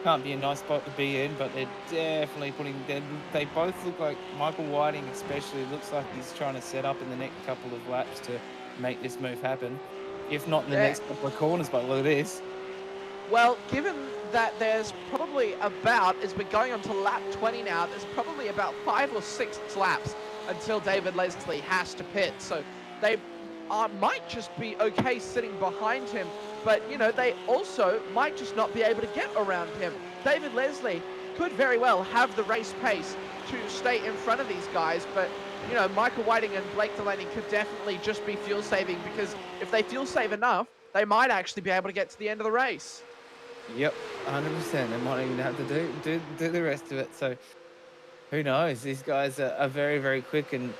Can't be a nice spot to be in, but they're definitely putting them. They both look like Michael Whiting, especially looks like he's trying to set up in the next couple of laps to make this move happen. If not in the next couple of corners, but look at this.
Well, given that there's probably about, as we're going on to lap 20 now, there's probably about 5 or 6 laps until David Leslie has to pit. So they might just be okay sitting behind him, but, you know, they also might just not be able to get around him. David Leslie could very well have the race pace to stay in front of these guys, but, you know, Michael Whiting and Blake Delaney could definitely just be fuel saving, because if they fuel save enough, they might actually be able to get to the end of the race.
Yep, 100%. They might even have to do the rest of it. So who knows? These guys are very, very quick, and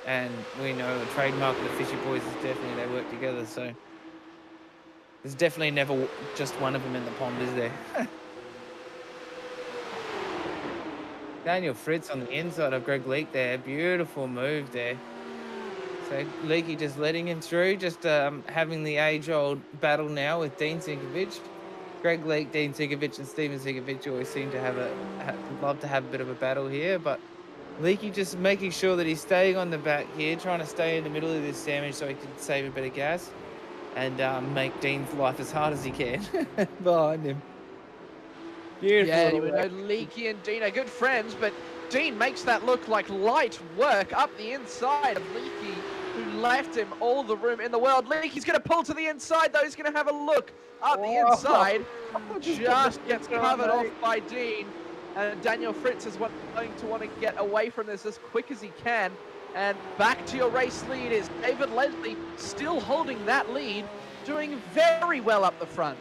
we know the trademark of the Fishy Boys is definitely they work together. So there's definitely never just one of them in the pond, is there? Daniel Fritz on the inside of Greg Leake there. Beautiful move there. So Leakey just letting him through, just having the age-old battle now with Dean Sinkovic. Greg Leake, Dean Sinkovic, and Steven Sinkovic always seem to love to have a bit of a battle here, but Leakey just making sure that he's staying on the back here, trying to stay in the middle of this sandwich so he can save a bit of gas and make Dean's life as hard as he can behind him. Beautiful.
Yeah, you know, Leakey and Dean are good friends, but Dean makes that look like light work up the inside of Leakey, who left him all the room in the world. Leakey's going to pull to the inside, though. He's going to have a look up the inside. Just gets covered off by Dean. And Daniel Fritz is going to want to get away from this as quick as he can. And back to your race lead is David Leslie, still holding that lead, doing very well up the front.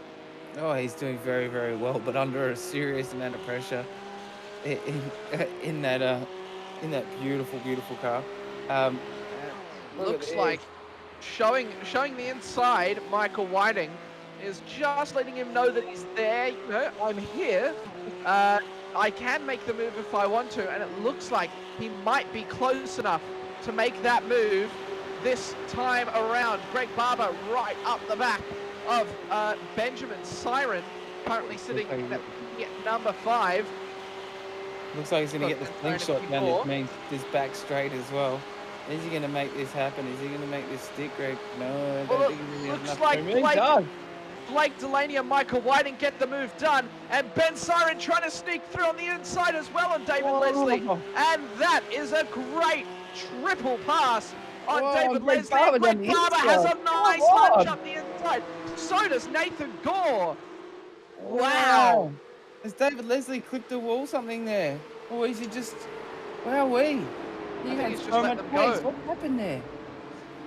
Oh, he's doing very, very well, but under a serious amount of pressure in that beautiful, beautiful car.
Looks like showing the inside, Michael Whiting is just letting him know that he's there. You know, I'm here. I can make the move if I want to, and it looks like he might be close enough to make that move this time around. Greg Barber right up the back of Benjamin Siren, currently sitting at number 5.
Looks like he's going to get the slingshot down this back straight as well. Is he going to make this happen? Is he going to make this stick, Greg? No, I don't think he's going to have enough room.
Blake Delaney and Michael Whiting get the move done, and Ben Siren trying to sneak through on the inside as well on David Leslie. And that is a great triple pass on David Leslie. And Greg Barber has a nice lunge up the inside. So does Nathan Gore. Wow.
Has David Leslie clipped the wall something there? Or is he just... Wowee.
I think he's just let them go.
What happened there?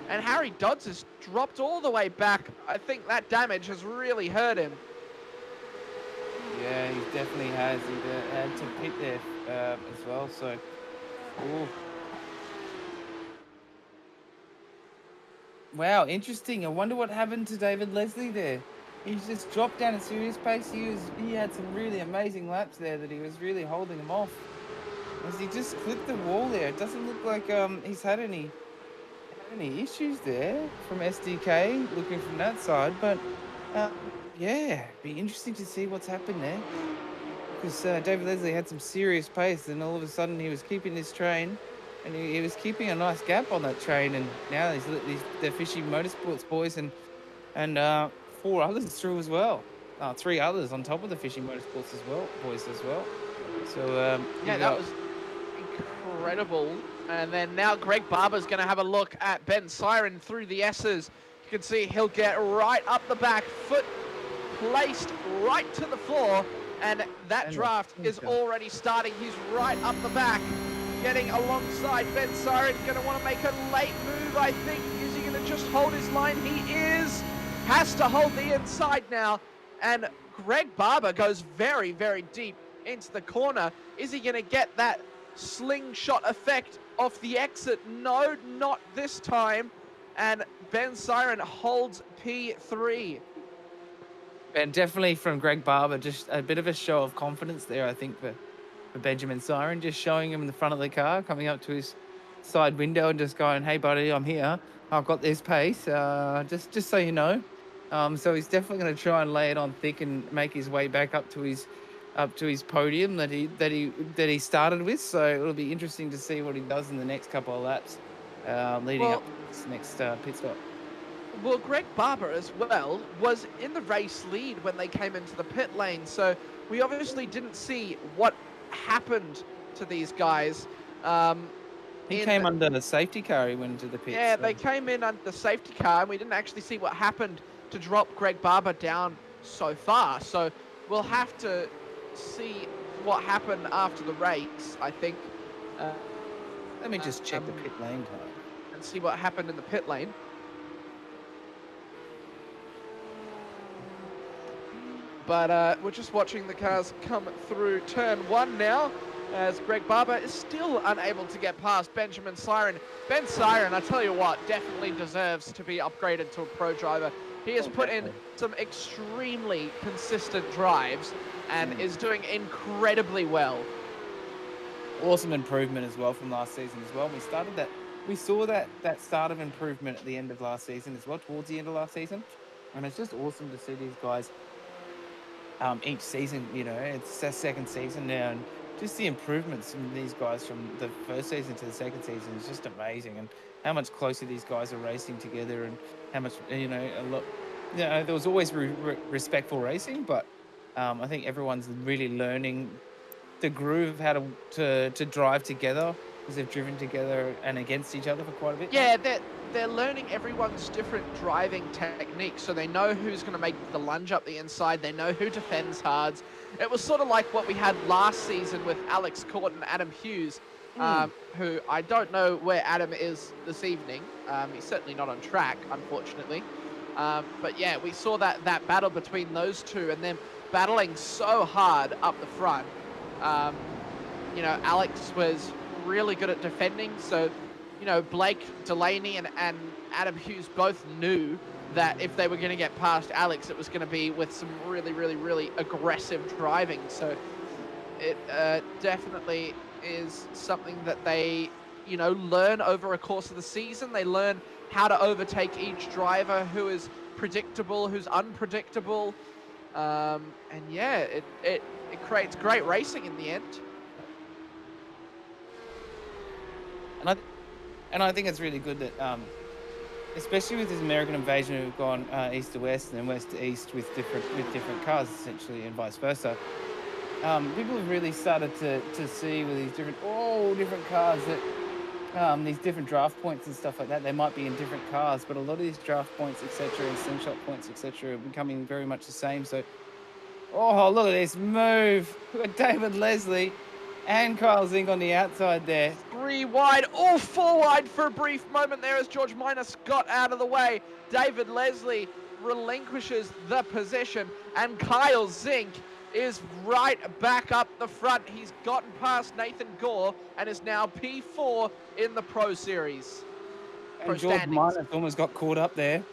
And Harry Dodds has dropped all the way back. I think that damage has really hurt him.
Yeah, he definitely has. He had to pit there as well, so... Ooh. Wow, interesting. I wonder what happened to David Leslie there. He's just dropped down a serious pace. He had some really amazing laps there that he was really holding him off. As he just clipped the wall there. It doesn't look like he's had any issues there from SDK looking from that side, but yeah, be interesting to see what's happened there, because David Leslie had some serious pace, and all of a sudden he was keeping this train, and he was keeping a nice gap on that train, and now the Fishy Motorsports boys and and 4 others through as well. 3 others on top of the Fishing Motorsports as well, boys as well. So
Yeah, that was incredible. And then now Greg Barber's going to have a look at Ben Siren through the S's. You can see he'll get right up the back, foot placed right to the floor, and that draft is already starting. He's right up the back, getting alongside Ben Siren. Going to want to make a late move, I think. Is he going to just hold his line? He is. Has to hold the inside now. And Greg Barber goes very, very deep into the corner. Is he going to get that slingshot effect off the exit? No, not this time. And Ben Siren holds P3.
And definitely from Greg Barber, just a bit of a show of confidence there, I think, for Benjamin Siren, just showing him in the front of the car, coming up to his side window and just going, hey, buddy, I'm here. I've got this pace, just so you know. So he's definitely going to try and lay it on thick and make his way back up to his podium that he started with. So it'll be interesting to see what he does in the next couple of laps leading up to this next pit stop.
Well, Greg Barber as well was in the race lead when they came into the pit lane. So we obviously didn't see what happened to these guys.
He came under the safety car. He went into the pit.
Yeah, so they came in under the safety car, and we didn't actually see what happened to drop Greg Barber down so far. So we'll have to see what happened after the race, I think.
Let me just check the pit lane time
and see what happened in the pit lane. But we're just watching the cars come through turn 1 now, as Greg Barber is still unable to get past Benjamin Siren. Ben Siren, I tell you what, definitely deserves to be upgraded to a pro driver. He has put in some extremely consistent drives and is doing incredibly well.
Awesome improvement as well from last season as well. We saw that start of improvement at the end of last season as well, towards the end of last season. And it's just awesome to see these guys each season, you know, it's their second season now, and just the improvements from these guys from the first season to the second season is just amazing, and how much closer these guys are racing together, and how much, you know, there was always respectful racing, but I think everyone's really learning the groove of how to drive together, because they've driven together and against each other for quite a bit.
Yeah, they're learning everyone's different driving techniques, so they know who's going to make the lunge up the inside, they know who defends hards. It was sort of like what we had last season with Alex Court and Adam Hughes, who I don't know where Adam is this evening. He's certainly not on track, unfortunately. But yeah, we saw that battle between those two, and them battling so hard up the front. You know, Alex was really good at defending, so you know, Blake Delaney and Adam Hughes both knew that if they were going to get past Alex, it was going to be with some really, really, really aggressive driving. So it definitely is something that they, you know, learn over a course of the season. They learn how to overtake each driver, who is predictable, who's unpredictable. And yeah, it creates great racing in the end.
And I think it's really good that, especially with this American invasion who've gone east to west and then west to east with different cars essentially, and vice versa. People have really started to see with these different cars that these different draft points and stuff like that, they might be in different cars, but a lot of these draft points, etc., and slingshot points, etc., are becoming very much the same. So, oh, look at this move! We've got David Leslie and Kyle Zink on the outside there.
3 wide, all 4 wide for a brief moment there as George Minus got out of the way. David Leslie relinquishes the position, and Kyle Zink is right back up the front. He's gotten past Nathan Gore and is now P4 in the Pro Series.
And George Minus almost got caught up there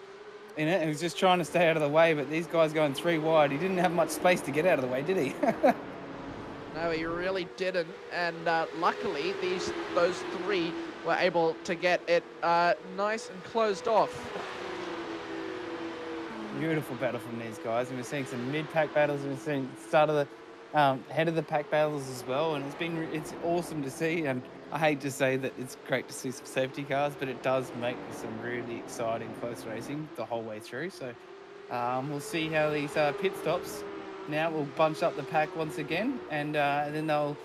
in it. He was just trying to stay out of the way, but these guys going 3 wide. He didn't have much space to get out of the way, did he?
No, he really didn't, and luckily those 3 were able to get it nice and closed off.
Beautiful battle from these guys, and we're seeing some mid-pack battles, and we're seeing start of the head of the pack battles as well, and it's awesome to see. And I hate to say that it's great to see some safety cars, but it does make some really exciting close racing the whole way through. So we'll see how these pit stops now will bunch up the pack once again, and then they'll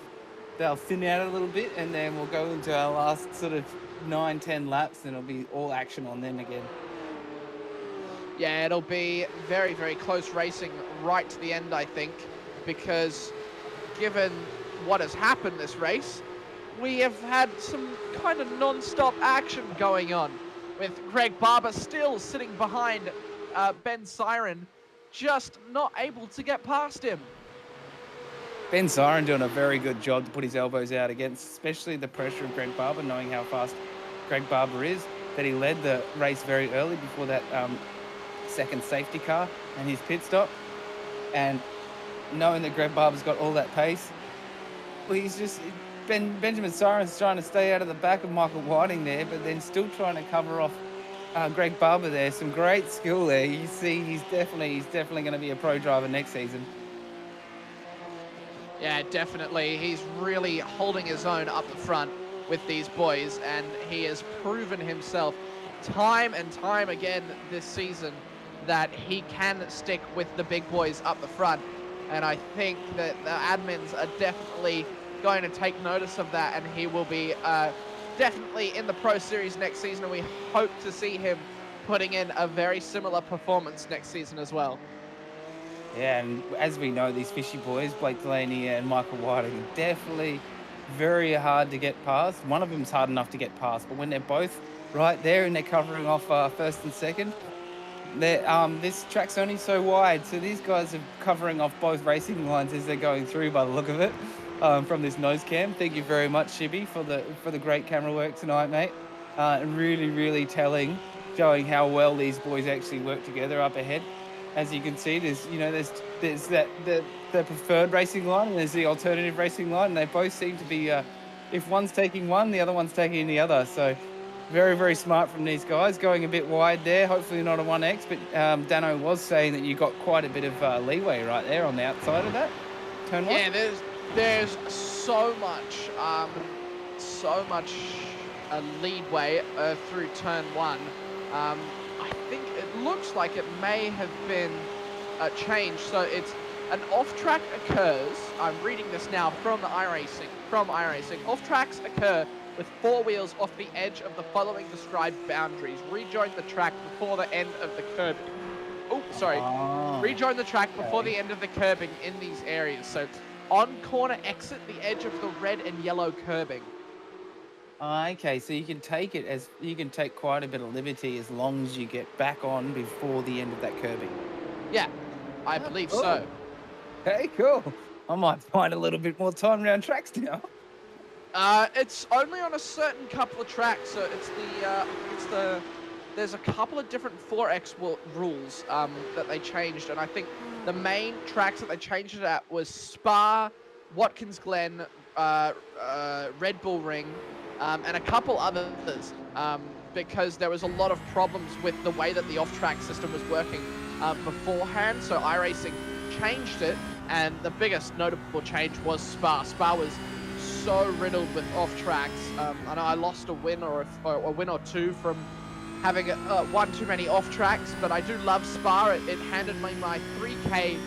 thin out a little bit, and then we'll go into our last sort of 9-10 laps, and it'll be all action on them again.
Yeah, it'll be very, very close racing right to the end, I think, because given what has happened this race, we have had some kind of non-stop action going on, with Greg Barber still sitting behind Ben Siren, just not able to get past him.
Ben Siren doing a very good job to put his elbows out against, especially the pressure of Greg Barber, knowing how fast Greg Barber is, that he led the race very early before that second safety car and his pit stop, and knowing that Greg Barber's got all that pace, well, he's just Benjamin Siren's trying to stay out of the back of Michael Whiting there, but then still trying to cover off Greg Barber there. Some great skill there. You see, he's definitely going to be a pro driver next season.
Yeah, definitely. He's really holding his own up the front with these boys, and he has proven himself time and time again this season that he can stick with the big boys up the front. And I think that the admins are definitely going to take notice of that, and he will be definitely in the Pro Series next season, and we hope to see him putting in a very similar performance next season as well.
Yeah, and as we know, these fishy boys, Blake Delaney and Michael Whiting, are definitely very hard to get past. One of them's hard enough to get past, but when they're both right there and they're covering off first and second, this track's only so wide, so these guys are covering off both racing lines as they're going through by the look of it, from this nose cam. Thank you very much, Shibby, for the great camera work tonight, mate. Really, really telling, showing how well these boys actually work together up ahead. As you can see, there's the preferred racing line and there's the alternative racing line, and they both seem to be, if one's taking one, the other one's taking the other. So very, very smart from these guys, going a bit wide there. Hopefully not a 1X, but Dano was saying that you got quite a bit of leeway right there on the outside of that turn one.
Yeah, there's so much leadway through turn one. I think it looks like it may have been changed. So it's an off-track occurs. I'm reading this now from the iRacing. Off-tracks occur with four wheels off the edge of the following described boundaries. Rejoin the track before the end of the curbing. Oh, sorry. Rejoin the track before the end of the curbing in these areas. So on corner exit the edge of the red and yellow curbing.
Okay, so you can take quite a bit of liberty as long as you get back on before the end of that curbing.
Yeah, I believe so.
Okay, cool. I might find a little bit more time around tracks now.
It's only on a certain couple of tracks, so there's a couple of different 4X rules that they changed, and I think the main tracks that they changed it at was Spa, Watkins Glen, Red Bull Ring, and a couple others, because there was a lot of problems with the way that the off-track system was working beforehand, so iRacing changed it, and the biggest notable change was Spa. Spa was so riddled with off-tracks. I know I lost a win or a win or two from having one too many off-tracks, but I do love Spa. It handed me my 3K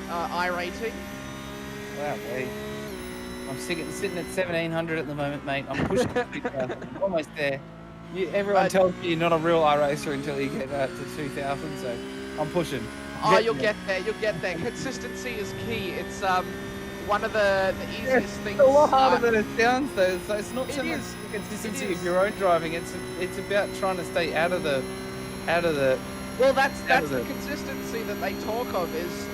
iRating.
Wow, mate. I'm sitting at 1700 at the moment, mate. I'm pushing I'm almost there. Everyone tells me you're not a real iRacer until you get to 2000, so I'm pushing.
You'll get there. Consistency is key. It's one of the easiest things.
It's a lot harder than it sounds, though. So it's not so much the consistency of your own driving. It's about trying to stay out of the.
Well, that's the consistency that they talk of, is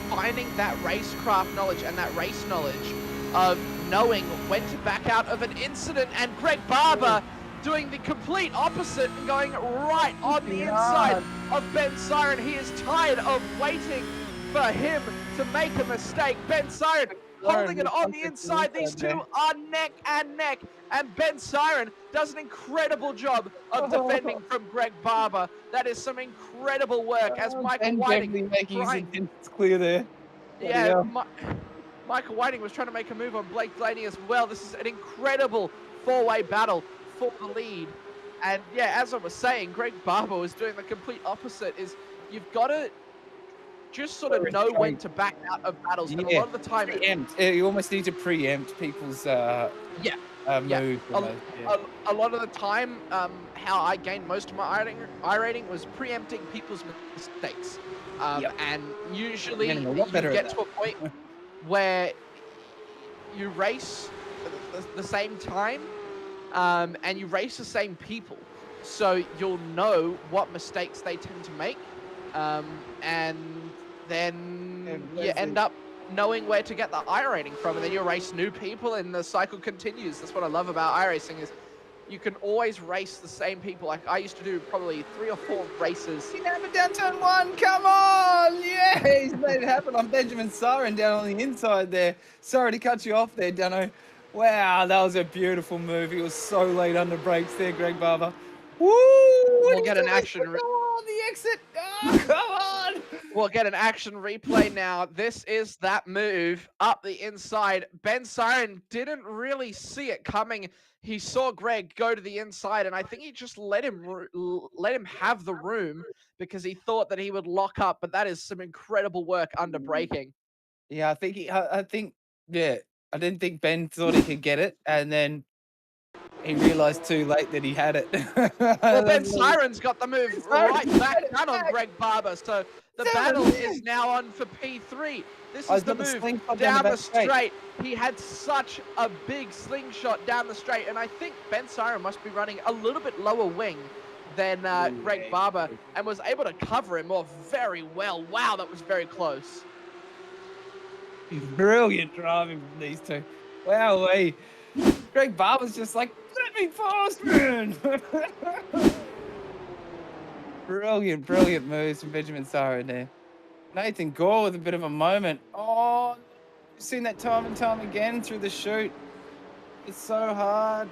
finding that racecraft knowledge and that race knowledge of knowing when to back out of an incident. And Greg Barber doing the complete opposite and going right on the inside of Ben Siren. He is tired of waiting for him to make a mistake. Ben Siren holding it on the inside. These two are neck and neck, and Ben Siren does an incredible job of defending from Greg Barber. That is some incredible work, as Michael Whiting
making his intentions clear there.
Yeah, Michael Whiting was trying to make a move on Blake Delaney as well. This is an incredible four-way battle for the lead. And yeah, as I was saying, Greg Barber was doing the complete opposite. Is you've got to just sort of know when to back out of battles, and a lot of the time,
preempt. You almost need to preempt people's
yeah,
moves.
a lot of the time, how I gained most of my iRating was preempting people's mistakes. And usually you get to a point where you race the same time, and you race the same people, so you'll know what mistakes they tend to make, and then you end up knowing where to get the iRating from, and then you race new people, and the cycle continues. That's what I love about iRacing, is you can always race the same people. Like, I used to do probably 3 or 4 races.
He never down turn 1, come on! Yeah, he's made it happen on Benjamin Siren down on the inside there. Sorry to cut you off there, Dano. Wow, that was a beautiful move. He was so late under brakes there, Greg Barber. Woo!
We'll get an action.
Go on the exit. Oh, come on!
We'll get an action replay now. This is that move up the inside. Ben Siren didn't really see it coming. He saw Greg go to the inside, and I think he just let him have the room because he thought that he would lock up. But that is some incredible work under braking.
Yeah, I think, I didn't think Ben thought he could get it, and then he realised too late that he had it.
Well, Ben Siren's got the move right back down on Greg Barber, so the battle is now on for P3. This is the move down the straight. He had such a big slingshot down the straight, and I think Ben Siren must be running a little bit lower wing than Greg Barber, and was able to cover him off very well. Wow, that was very close.
Brilliant driving from these two. Wow, Greg Barber's just like, let me fast, man. Brilliant moves from Benjamin Siren there. Nathan Gore with a bit of a moment. Oh, you've seen that time and time again through the chute. It's so hard.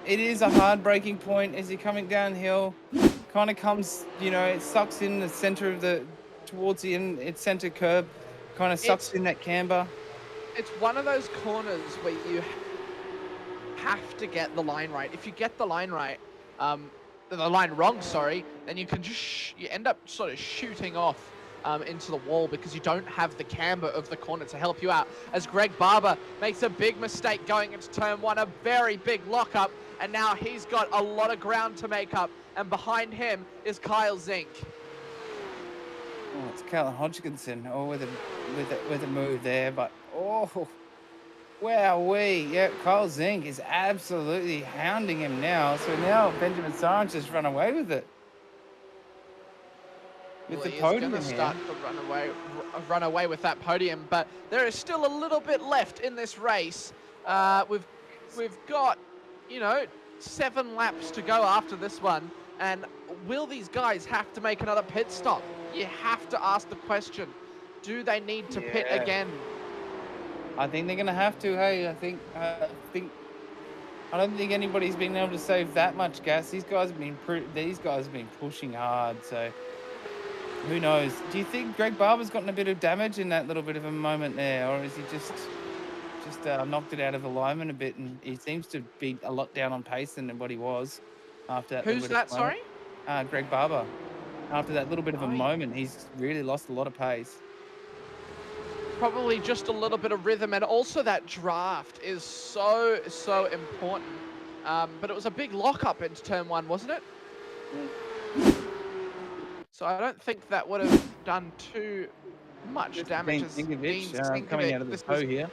It is a hard braking point as you're coming downhill. Kind of comes, it sucks in the center of towards the end, its center curb. Kind of sucks in that camber.
It's one of those corners where you have to get the line right. If you get the line right, the line wrong, sorry, then you can you end up sort of shooting off into the wall because you don't have the camber of the corner to help you out. As Greg Barber makes a big mistake going into turn 1, a very big lockup, and now he's got a lot of ground to make up, and behind him is Kyle Zink.
Oh, it's Callan Hodgkinson. Oh, with a move there, but wowee. Yeah, Kyle Zink is absolutely hounding him now. So now Benjamin Siren's just run away with it. With the podium
he's going to start to run away with that podium, but there is still a little bit left in this race. We've got 7 laps to go after this one, and will these guys have to make another pit stop? You have to ask the question, do they need to pit again?
I think they're going to have to. Hey, I don't think anybody's been able to save that much gas. These guys have been pushing hard. So who knows? Do you think Greg Barber's gotten a bit of damage in that little bit of a moment there, or is he just knocked it out of alignment a bit? And he seems to be a lot down on pace than what he was after that.
Who's that? Sorry,
Greg Barber. After that little bit of a moment, he's really lost a lot of pace.
Probably just a little bit of rhythm, and also that draft is so important. But it was a big lockup into turn 1, wasn't it?
Yeah.
So I don't think that would have done too much damage.
Coming out of the toe here.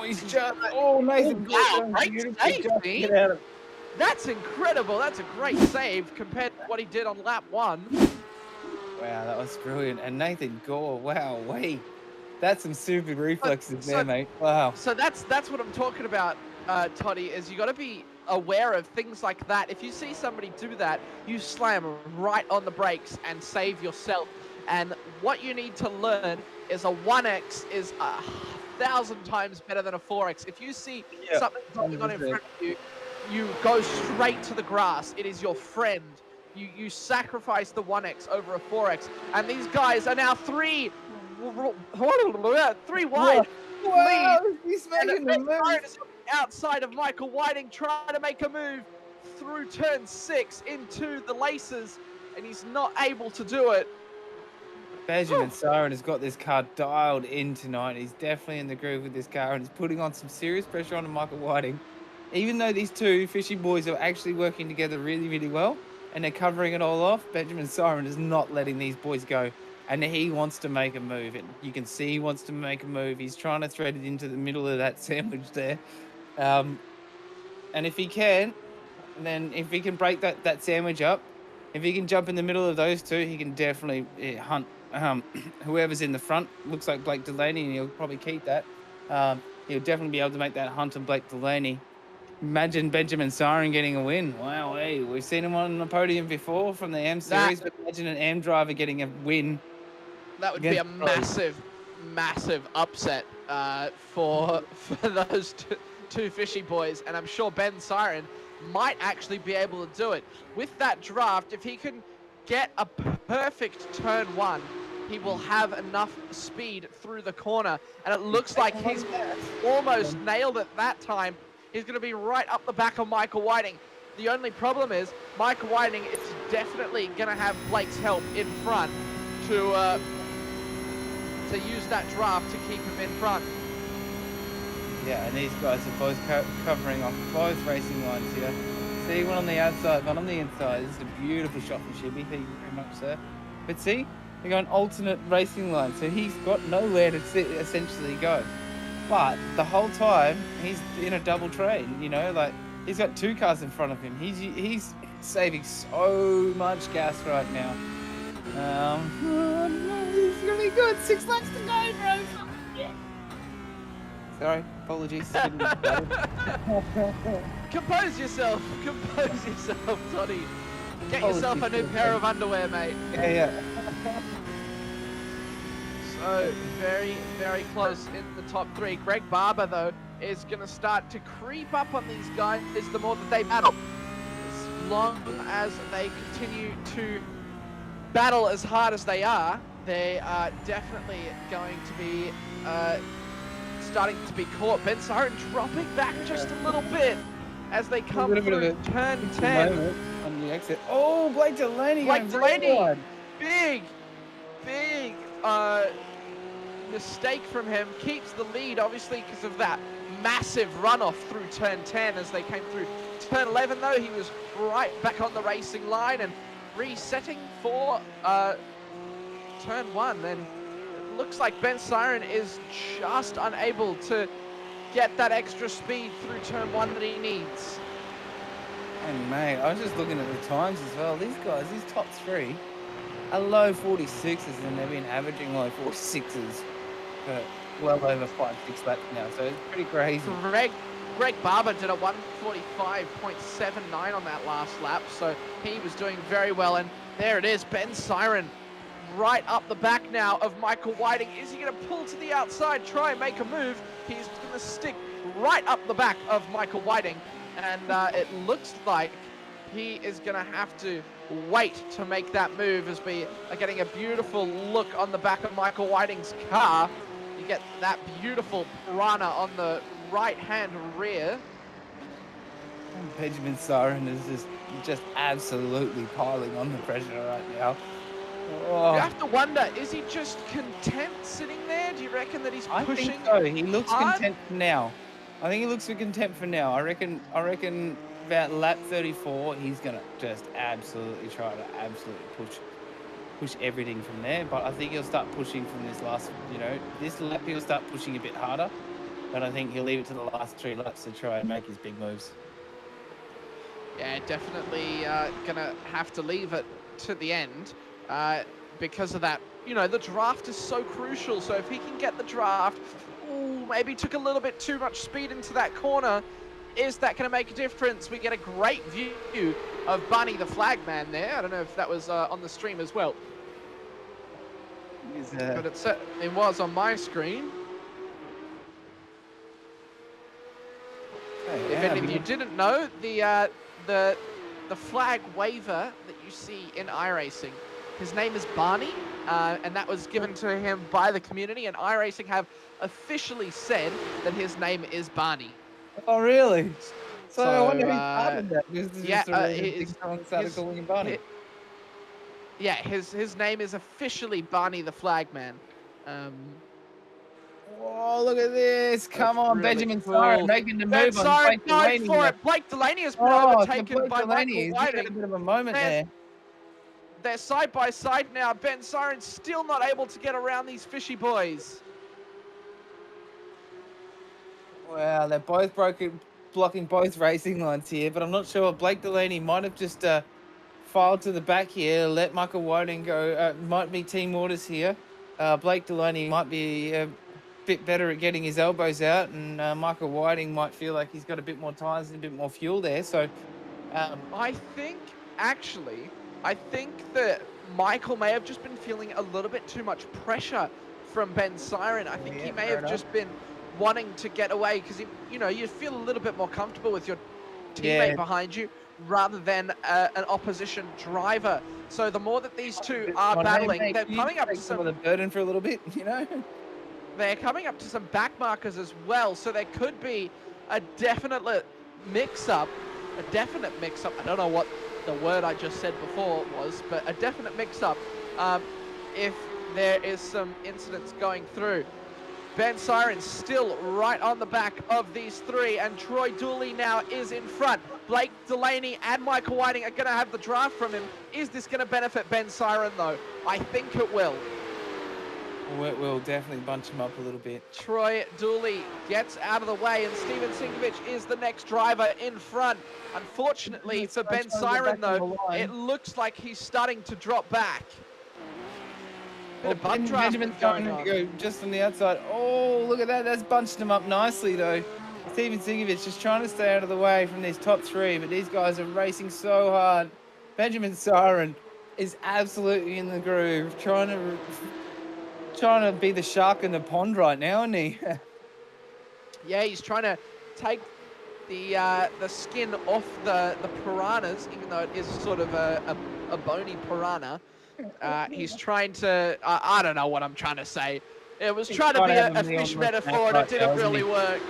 He's just... Oh, Nathan.
Wow, great save, That's incredible. That's a great save compared to what he did on lap 1.
Wow, that was brilliant. And Nathan Gore, wow, that's some super reflexes there, mate. Wow.
So that's what I'm talking about, Toddy, is you got to be aware of things like that. If you see somebody do that, you slam right on the brakes and save yourself. And what you need to learn is a 1X is 1,000 times better than a 4X. If you see something going on in front of you, you go straight to the grass. It is your friend. You sacrifice the 1X over a 4X. And these guys are now 3 wide.
Wow, he's making the move.
outside of Michael Whiting, trying to make a move through turn 6 into the laces, and he's not able to do it.
Benjamin Siren has got this car dialed in tonight. He's definitely in the groove with this car, and he's putting on some serious pressure on Michael Whiting. Even though these two fishy boys are actually working together really, really well, and they're covering it all off, Benjamin Siren is not letting these boys go. And he wants to make a move. And you can see he wants to make a move. He's trying to thread it into the middle of that sandwich there. And if he can, then if he can break that sandwich up, if he can jump in the middle of those two, he can definitely hunt whoever's in the front. Looks like Blake Delaney, and he'll probably keep that. He'll definitely be able to make that hunt of Blake Delaney. Imagine Benjamin Siren getting a win. Wow, hey, we've seen him on the podium before from the M Series, but imagine an M driver getting a win.
That would be a massive, massive upset for those two fishy boys, and I'm sure Ben Siren might actually be able to do it. With that draft, if he can get a perfect turn 1, he will have enough speed through the corner, and it looks like he's almost nailed it that time. He's going to be right up the back of Michael Whiting. The only problem is Michael Whiting is definitely going to have Blake's help in front to use that draft to keep him in front.
Yeah, and these guys are both covering off both racing lines here. See, one on the outside, one on the inside. This is a beautiful shot from Shibby. Thank you very much, sir. But see, they're going alternate racing lines, so he's got nowhere to essentially go. But the whole time, he's in a double train, you know, like, he's got 2 cars in front of him. He's saving so much gas right now. It's gonna be good. 6 laps to go, bro. Yeah. Sorry, apologies.
Compose yourself, Toddy. Get yourself a new pair of underwear, mate.
Yeah.
So, very, very close in the top 3. Greg Barber, though, is going to start to creep up on these guys the more that they battle. As long as they continue to battle as hard as they are definitely going to be starting to be caught. Ben Siren dropping back just a little bit as they come through turn 10.
On the exit. Oh, Blake Delaney.
Blake Delaney, big mistake from him, keeps the lead obviously because of that massive runoff through turn 10 as they came through turn 11. Though he was right back on the racing line and resetting for turn 1. Then it looks like Ben Siren is just unable to get that extra speed through turn 1 that he needs.
And mate, I was just looking at the times as well. These guys, these top 3 are low 46s, and they've been averaging low 46s for well over 5-6 laps now, so it's pretty crazy.
Greg Barber did a 145.79 on that last lap, so he was doing very well. And there it is, Ben Siren right up the back now of Michael Whiting. Is he going to pull to the outside, try and make a move? He's going to stick right up the back of Michael Whiting, and it looks like he is going to have to wait to make that move, as we are getting a beautiful look on the back of Michael Whiting's car. You get that beautiful piranha on the right-hand rear.
Benjamin Siren is just absolutely piling on the pressure right now. Oh.
You have to wonder, is he just content sitting there? Do you reckon that he's pushing?
I think so. He looks content for now. I think he looks for content for now. I reckon about lap 34, he's gonna just absolutely try to push everything from there. But I think he'll start pushing from this last, this lap he'll start pushing a bit harder. But I think he'll leave it to the last 3 laps to try and make his big moves.
Yeah, definitely gonna have to leave it to the end because of that. The draft is so crucial. So if he can get the draft, maybe took a little bit too much speed into that corner. Is that going to make a difference? We get a great view of Bunny the Flagman there. I don't know if that was on the stream as well. But it certainly was on my screen. If any of you didn't know, the flag waver that you see in iRacing, his name is Barney, and that was given to him by the community, and iRacing have officially said that his name is Barney.
Oh, really? So I wonder who
So,
started that. This is
yeah,
just a really big
his,
song started
his,
calling him Barney.
yeah, his name is officially Barney the Flagman.
Oh, look at this. Come
That's
on,
really
Benjamin Siren
cool.
making the
Ben
move on
Siren
Blake
going
Delaney
for
here.
it. Blake Delaney has been
Oh, so
overtaken
Blake
by
Delaney,
Michael
he's had a
Whiting.
bit of a moment there.
They're side by side now. Ben Siren still not able to get around these fishy boys.
Wow, they're both blocking both racing lines here, but I'm not sure. Blake Delaney might have just filed to the back here, let Michael Whiting go. Might be team orders here. Blake Delaney might be a bit better at getting his elbows out, and Michael Whiting might feel like he's got a bit more tyres and a bit more fuel there. So,
I think, actually, that Michael may have just been feeling a little bit too much pressure from Ben Siren. I think he may have just been wanting to get away because, you feel a little bit more comfortable with your teammate behind you rather than an opposition driver. So the more that these two are battling, they're coming up to
some of the burden for a little bit,
They're coming up to some back markers as well, so there could be a definite mix-up. I don't know what the word I just said before was, but a definite mix-up if there is some incidents going through. Ben Siren still right on the back of these three, and Troy Dooley now is in front. Blake Delaney and Michael Whiting are going to have the draft from him. Is this going to benefit Ben Siren, though? I think it will.
It will definitely bunch him up a little bit.
Troy Dooley gets out of the way, and Steven Sinkovic is the next driver in front. Unfortunately for Ben Siren, though, it looks like he's starting to drop back.
Benjamin going to go just on the outside. Oh, look at that. That's bunched him up nicely, though. Steven Sinkovic just trying to stay out of the way from these top three, but these guys are racing so hard. Benjamin Siren is absolutely in the groove, trying to be the shark in the pond right now, isn't he?
Yeah, he's trying to take the skin off the piranhas, even though it is sort of a bony piranha. He's trying to, I don't know what I'm trying to say. It was trying to be a fish metaphor, and it didn't really work.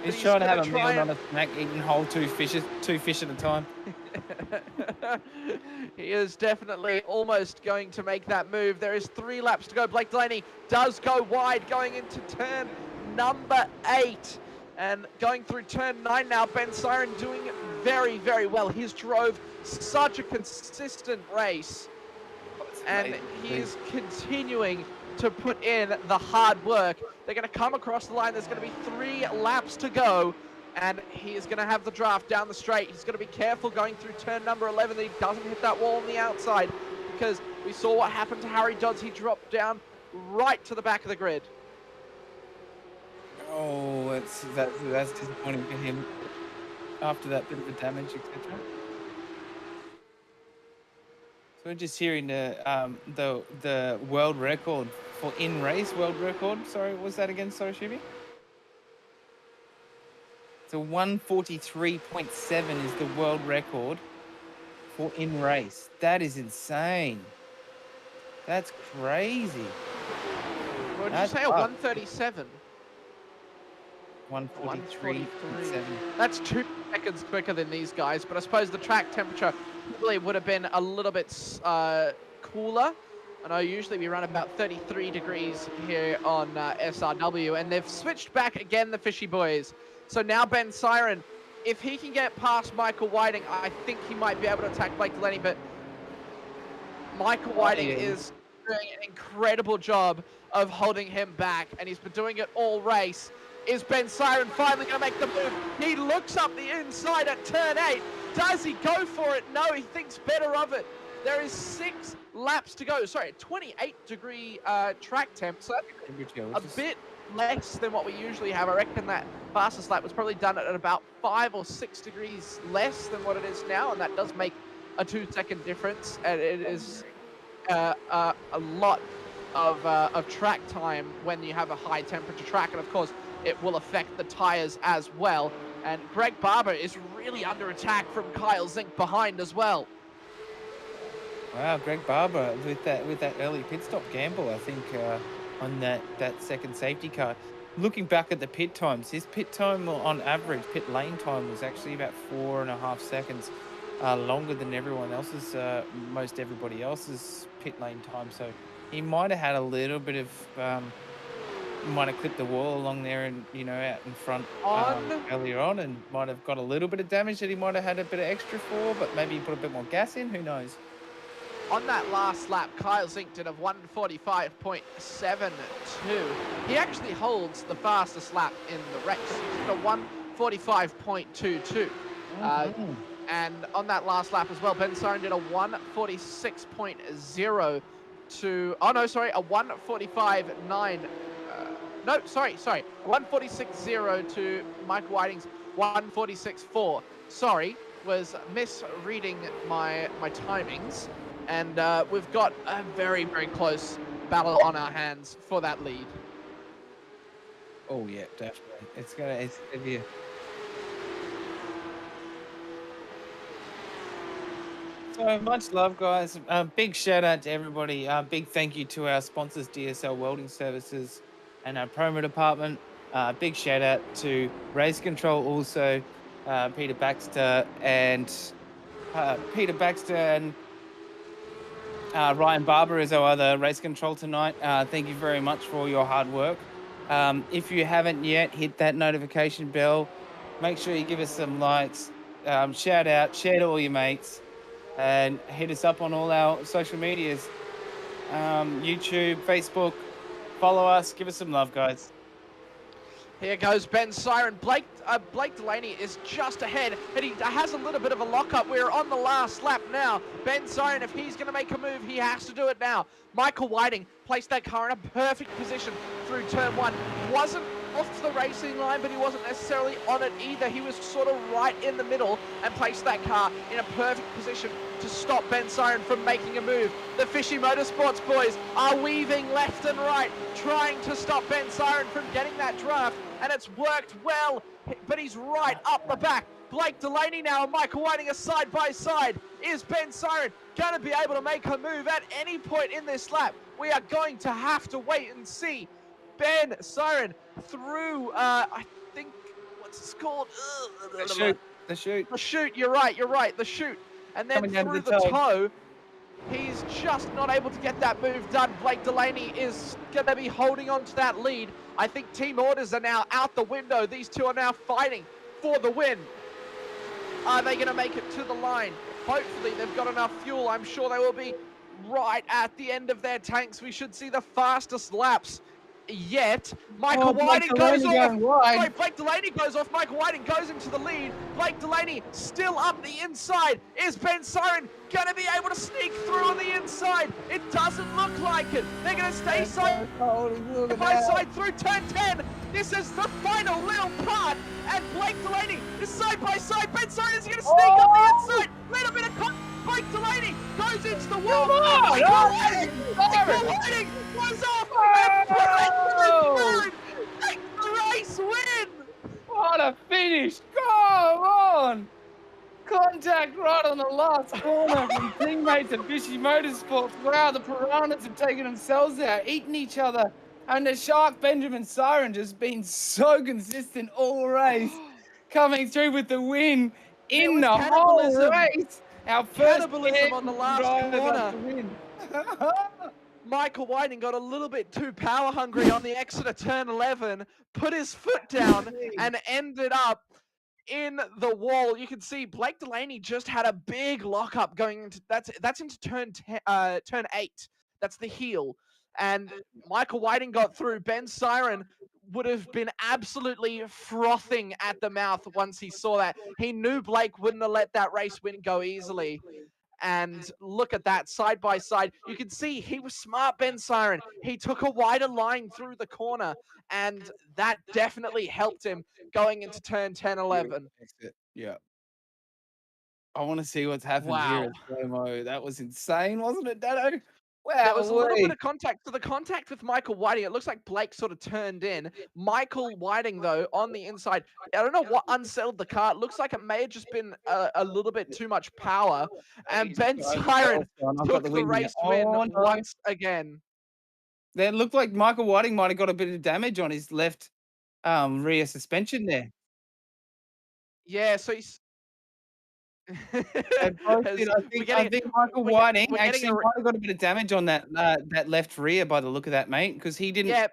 He's trying to have a meal, not a snack, eating whole two fish at a time.
He is definitely almost going to make that move. There is 3 laps to go. Blake Delaney does go wide going into turn number 8. And going through turn 9 now, Ben Siren doing very, very well. He's drove such a consistent race. And he is continuing to put in the hard work. They're going to come across the line. There's going to be 3 laps to go. And he is going to have the draft down the straight. He's going to be careful going through turn number 11 that he doesn't hit that wall on the outside, because we saw what happened to Harry Dodds. He dropped down right to the back of the grid.
Oh, that's disappointing for him after that bit of a damage, etc. So we're just hearing the world record for in-race world record. Sorry, what was that again? Sorry, Shibi? So 143.7 is the world record for in-race. That is insane. That's crazy.
What did you say? 137?
143.7.
That's 2 seconds quicker than these guys, but I suppose the track temperature probably would have been a little bit cooler. I know usually we run about 33 degrees here on SRW, and they've switched back again, the fishy boys. So now Ben Siren, if he can get past Michael Whiting, I think he might be able to attack Blake Delaney, but Michael Whiting is doing an incredible job of holding him back, and he's been doing it all race. Is Ben Siren finally going to make the move? He looks up the inside at turn 8. Does he go for it? No, he thinks better of it. There is 6 laps to go. Sorry, 28-degree track temp, so that's a bit less than what we usually have. I reckon that fastest lap was probably done at about 5 or 6 degrees less than what it is now, and that does make a 2-second difference, and it is a lot of track time when you have a high temperature track, and of course it will affect the tires as well. And Greg Barber is really under attack from Kyle Zink behind as well.
Wow, Greg Barber with that early pit stop gamble, I think, on that second safety car. looking back at the pit times, his pit time on average, pit lane time was actually about 4.5 seconds longer than everyone else's, most everybody else's pit lane time. So he might have had a little bit of, might have clipped the wall along there and, out in front earlier on, and might have got a little bit of damage that he might have had a bit of extra for, but maybe he put a bit more gas in, who knows?
On that last lap, Kyle Zink did a 1:45.72. He actually holds the fastest lap in the race. He did a 1:45.22. And on that last lap as well, Ben Siren did a 1:46.02. Oh no, sorry, a 1:45.9. No, sorry, 1:46.0 to Michael Whiting's 1:46.4. Sorry, was misreading my timings. And we've got a very, very close battle on our hands for that lead.
Oh yeah, definitely. It's gonna be. So much love, guys. Big shout out to everybody. Big thank you to our sponsors, DSL Welding Services and our promo department. Big shout out to Race Control also, Peter Baxter and Ryan Barber is our other race control tonight. Thank you very much for all your hard work. If you haven't yet, hit that notification bell. Make sure you give us some likes. Shout out, share to all your mates, and hit us up on all our social medias. YouTube, Facebook. Follow us. Give us some love, guys.
Here goes Ben Siren. Blake Delaney is just ahead, and he has a little bit of a lockup. We're on the last lap now. Ben Siren, if he's going to make a move, he has to do it now. Michael Whiting placed that car in a perfect position through turn 1. Wasn't off the racing line, but he wasn't necessarily on it either. He was sort of right in the middle and placed that car in a perfect position to stop Ben Siren from making a move. The Fishy Motorsports boys are weaving left and right, trying to stop Ben Siren from getting that draft, and it's worked well, but he's right up the back. Blake Delaney now and Michael Whiting are side by side. Is Ben Siren going to be able to make a move at any point in this lap? We are going to have to wait and see. Ben Siren through, I think, what's it called?
The chute.
The chute, you're right, the chute. And then through the toe, he's just not able to get that move done. Blake Delaney is going to be holding on to that lead. I think team orders are now out the window. These two are now fighting for the win. Are they going to make it to the line? Hopefully they've got enough fuel. I'm sure they will be right at the end of their tanks. We should see the fastest laps yet. Michael Whiting goes off. Sorry, Blake Delaney goes off. Michael Whiting goes into the lead. Blake Delaney still up the inside. Is Ben Siren going to be able to sneak through on the inside? It doesn't look like it. They're going to stay side by side through turn 10. This is the final little part, and Blake Delaney is side by side. Ben Siren is going to sneak up the inside. Little bit of Blake Delaney goes into the wall. Michael Whiting goes off and takes the race win.
What a finish! Come on! Contact right on the last corner from teammates at Fishy Motorsports. Wow, the piranhas have taken themselves out, eating each other. And the shark Benjamin Siren just been so consistent all race, coming through with the win in the whole race. Our first
cannibalism on the last corner. Michael Whiting got a little bit too power hungry on the exit of turn 11, put his foot down, and ended up in the wall. You can see Blake Delaney just had a big lockup going into that's into turn 8. That's the heel. And Michael Whiting got through. Ben Siren would have been absolutely frothing at the mouth once he saw that. He knew Blake wouldn't have let that race win go easily. And look at that, side by side. You can see he was smart, Ben Siren. He took a wider line through the corner, and that definitely helped him going into turn 10, 11.
Yeah. I want to see what's happened here at Promo. That was insane, wasn't it, Dado? Wow.
There was a little bit of contact. So the contact with Michael Whiting, it looks like Blake sort of turned in. Michael Whiting, though, on the inside, I don't know what unsettled the car. It looks like it may have just been a little bit too much power. And Ben Siren took the race win once again.
It looked like Michael Whiting might have got a bit of damage on his left rear suspension there.
Yeah, so he's
They both
as
did.
we're
I
getting
think Michael
we're, get,
Whiting
we're getting
actually
a
might have got a bit of damage on that left rear by the look of that, mate, because he didn't.
yeah,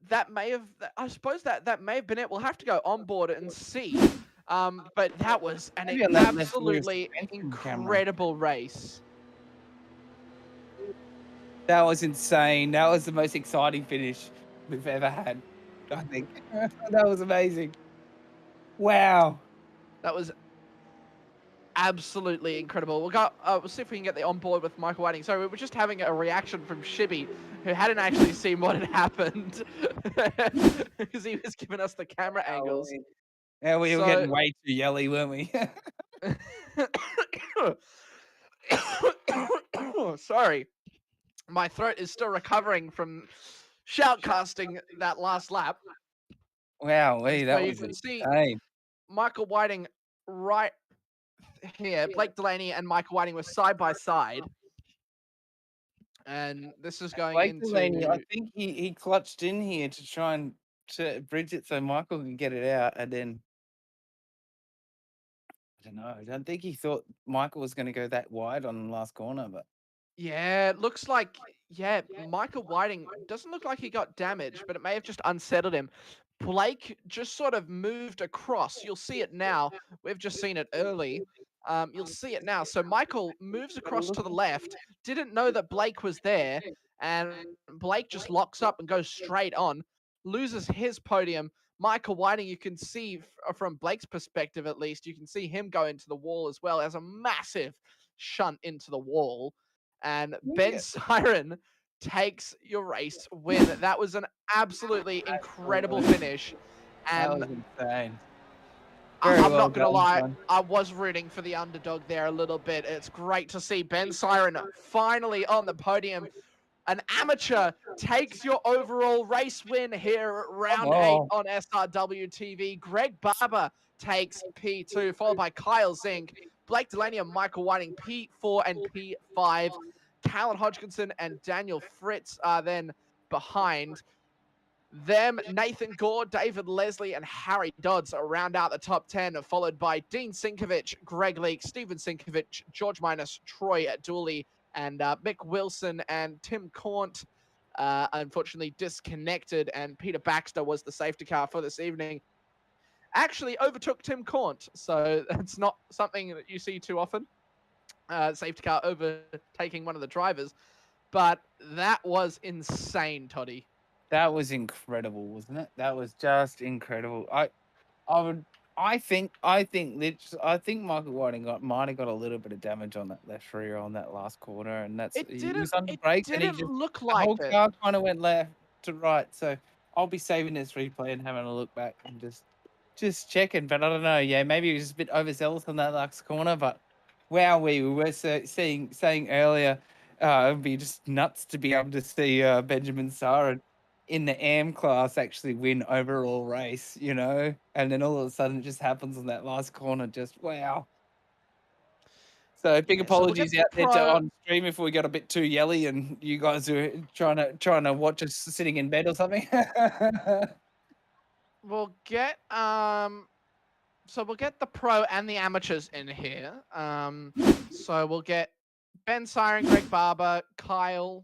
that may have I suppose that may have been it. We'll have to go on board and see. But that was an
Maybe on that left rear
absolutely
suspension camera.
incredible race.
That was insane. That was the most exciting finish we've ever had, I think. That was amazing. Wow.
That was absolutely incredible. we'll see if we can get the on board with Michael Whiting. So we were just having a reaction from Shibby, who hadn't actually seen what had happened because he was giving us the camera angles.
Yeah, we were
So
getting way too yelly, weren't we?
sorry, my throat is still recovering from shoutcasting that last lap.
Wow,
So
that
you
was
can see
insane.
Michael Whiting right here. Blake Delaney and Michael Whiting were side by side. And this is going
Blake Delaney, I
into
think he clutched in here to try and to bridge it so Michael can get it out, and then I don't know. I don't think he thought Michael was going to go that wide on the last corner, but
yeah, it looks like Michael Whiting doesn't look like he got damaged, but it may have just unsettled him. Blake just sort of moved across. You'll see it now. We've just seen it early. You'll see it now. So Michael moves across to the left, didn't know that Blake was there, and Blake just locks up and goes straight on, loses his podium. Michael Whiting, you can see from Blake's perspective at least, you can see him go into the wall as well as a massive shunt into the wall. And Ben
yeah,
Siren takes your race win. That was an absolutely incredible finish.
that
And
was insane.
I'm
Well
not going to
done,
lie,
son.
I was rooting for the underdog there a little bit. It's great to see Ben Siren finally on the podium. An amateur takes your overall race win here at round 8
Oh,
on SRW TV. Greg Barber takes P2, followed by Kyle Zink, Blake Delaney and Michael Whiting, P4 and P5. Callan Hodgkinson and Daniel Fritz are then behind them. Nathan Gore, David Leslie, and Harry Dodds round out the top 10, followed by Dean Sinkovich, Greg Leake, Steven Sinkovich, George Minus, Troy Dooley, and Mick Wilson and Tim Cornt. Unfortunately disconnected, and Peter Baxter was the safety car for this evening. Actually overtook Tim Cornt, so it's not something that you see too often. Safety car overtaking one of the drivers, but that was insane, Toddy.
that was incredible, wasn't it? That was just incredible. I think Michael Whiting might have got a little bit of damage on that left rear on that last corner, and he was under
It
brakes, and he
didn't
just
look
the
like
whole
it.
car kind of went left to right. So I'll be saving this replay and having a look back and just checking. But I don't know. Yeah, maybe he was just a bit overzealous on that last corner. But wow, we were saying earlier, it'd be just nuts to be able to see Benjamin Sara in the AM class actually win overall race, and then all of a sudden it just happens on that last corner. Just wow. So big
Yeah, so we'll get
apologies
the
out there
pro.
on stream if we got a bit too yelly and you guys are trying to watch us sitting in bed or something.
We'll get so we'll get the pro and the amateurs in here. So we'll get Ben Siren, Greg Barber, Kyle,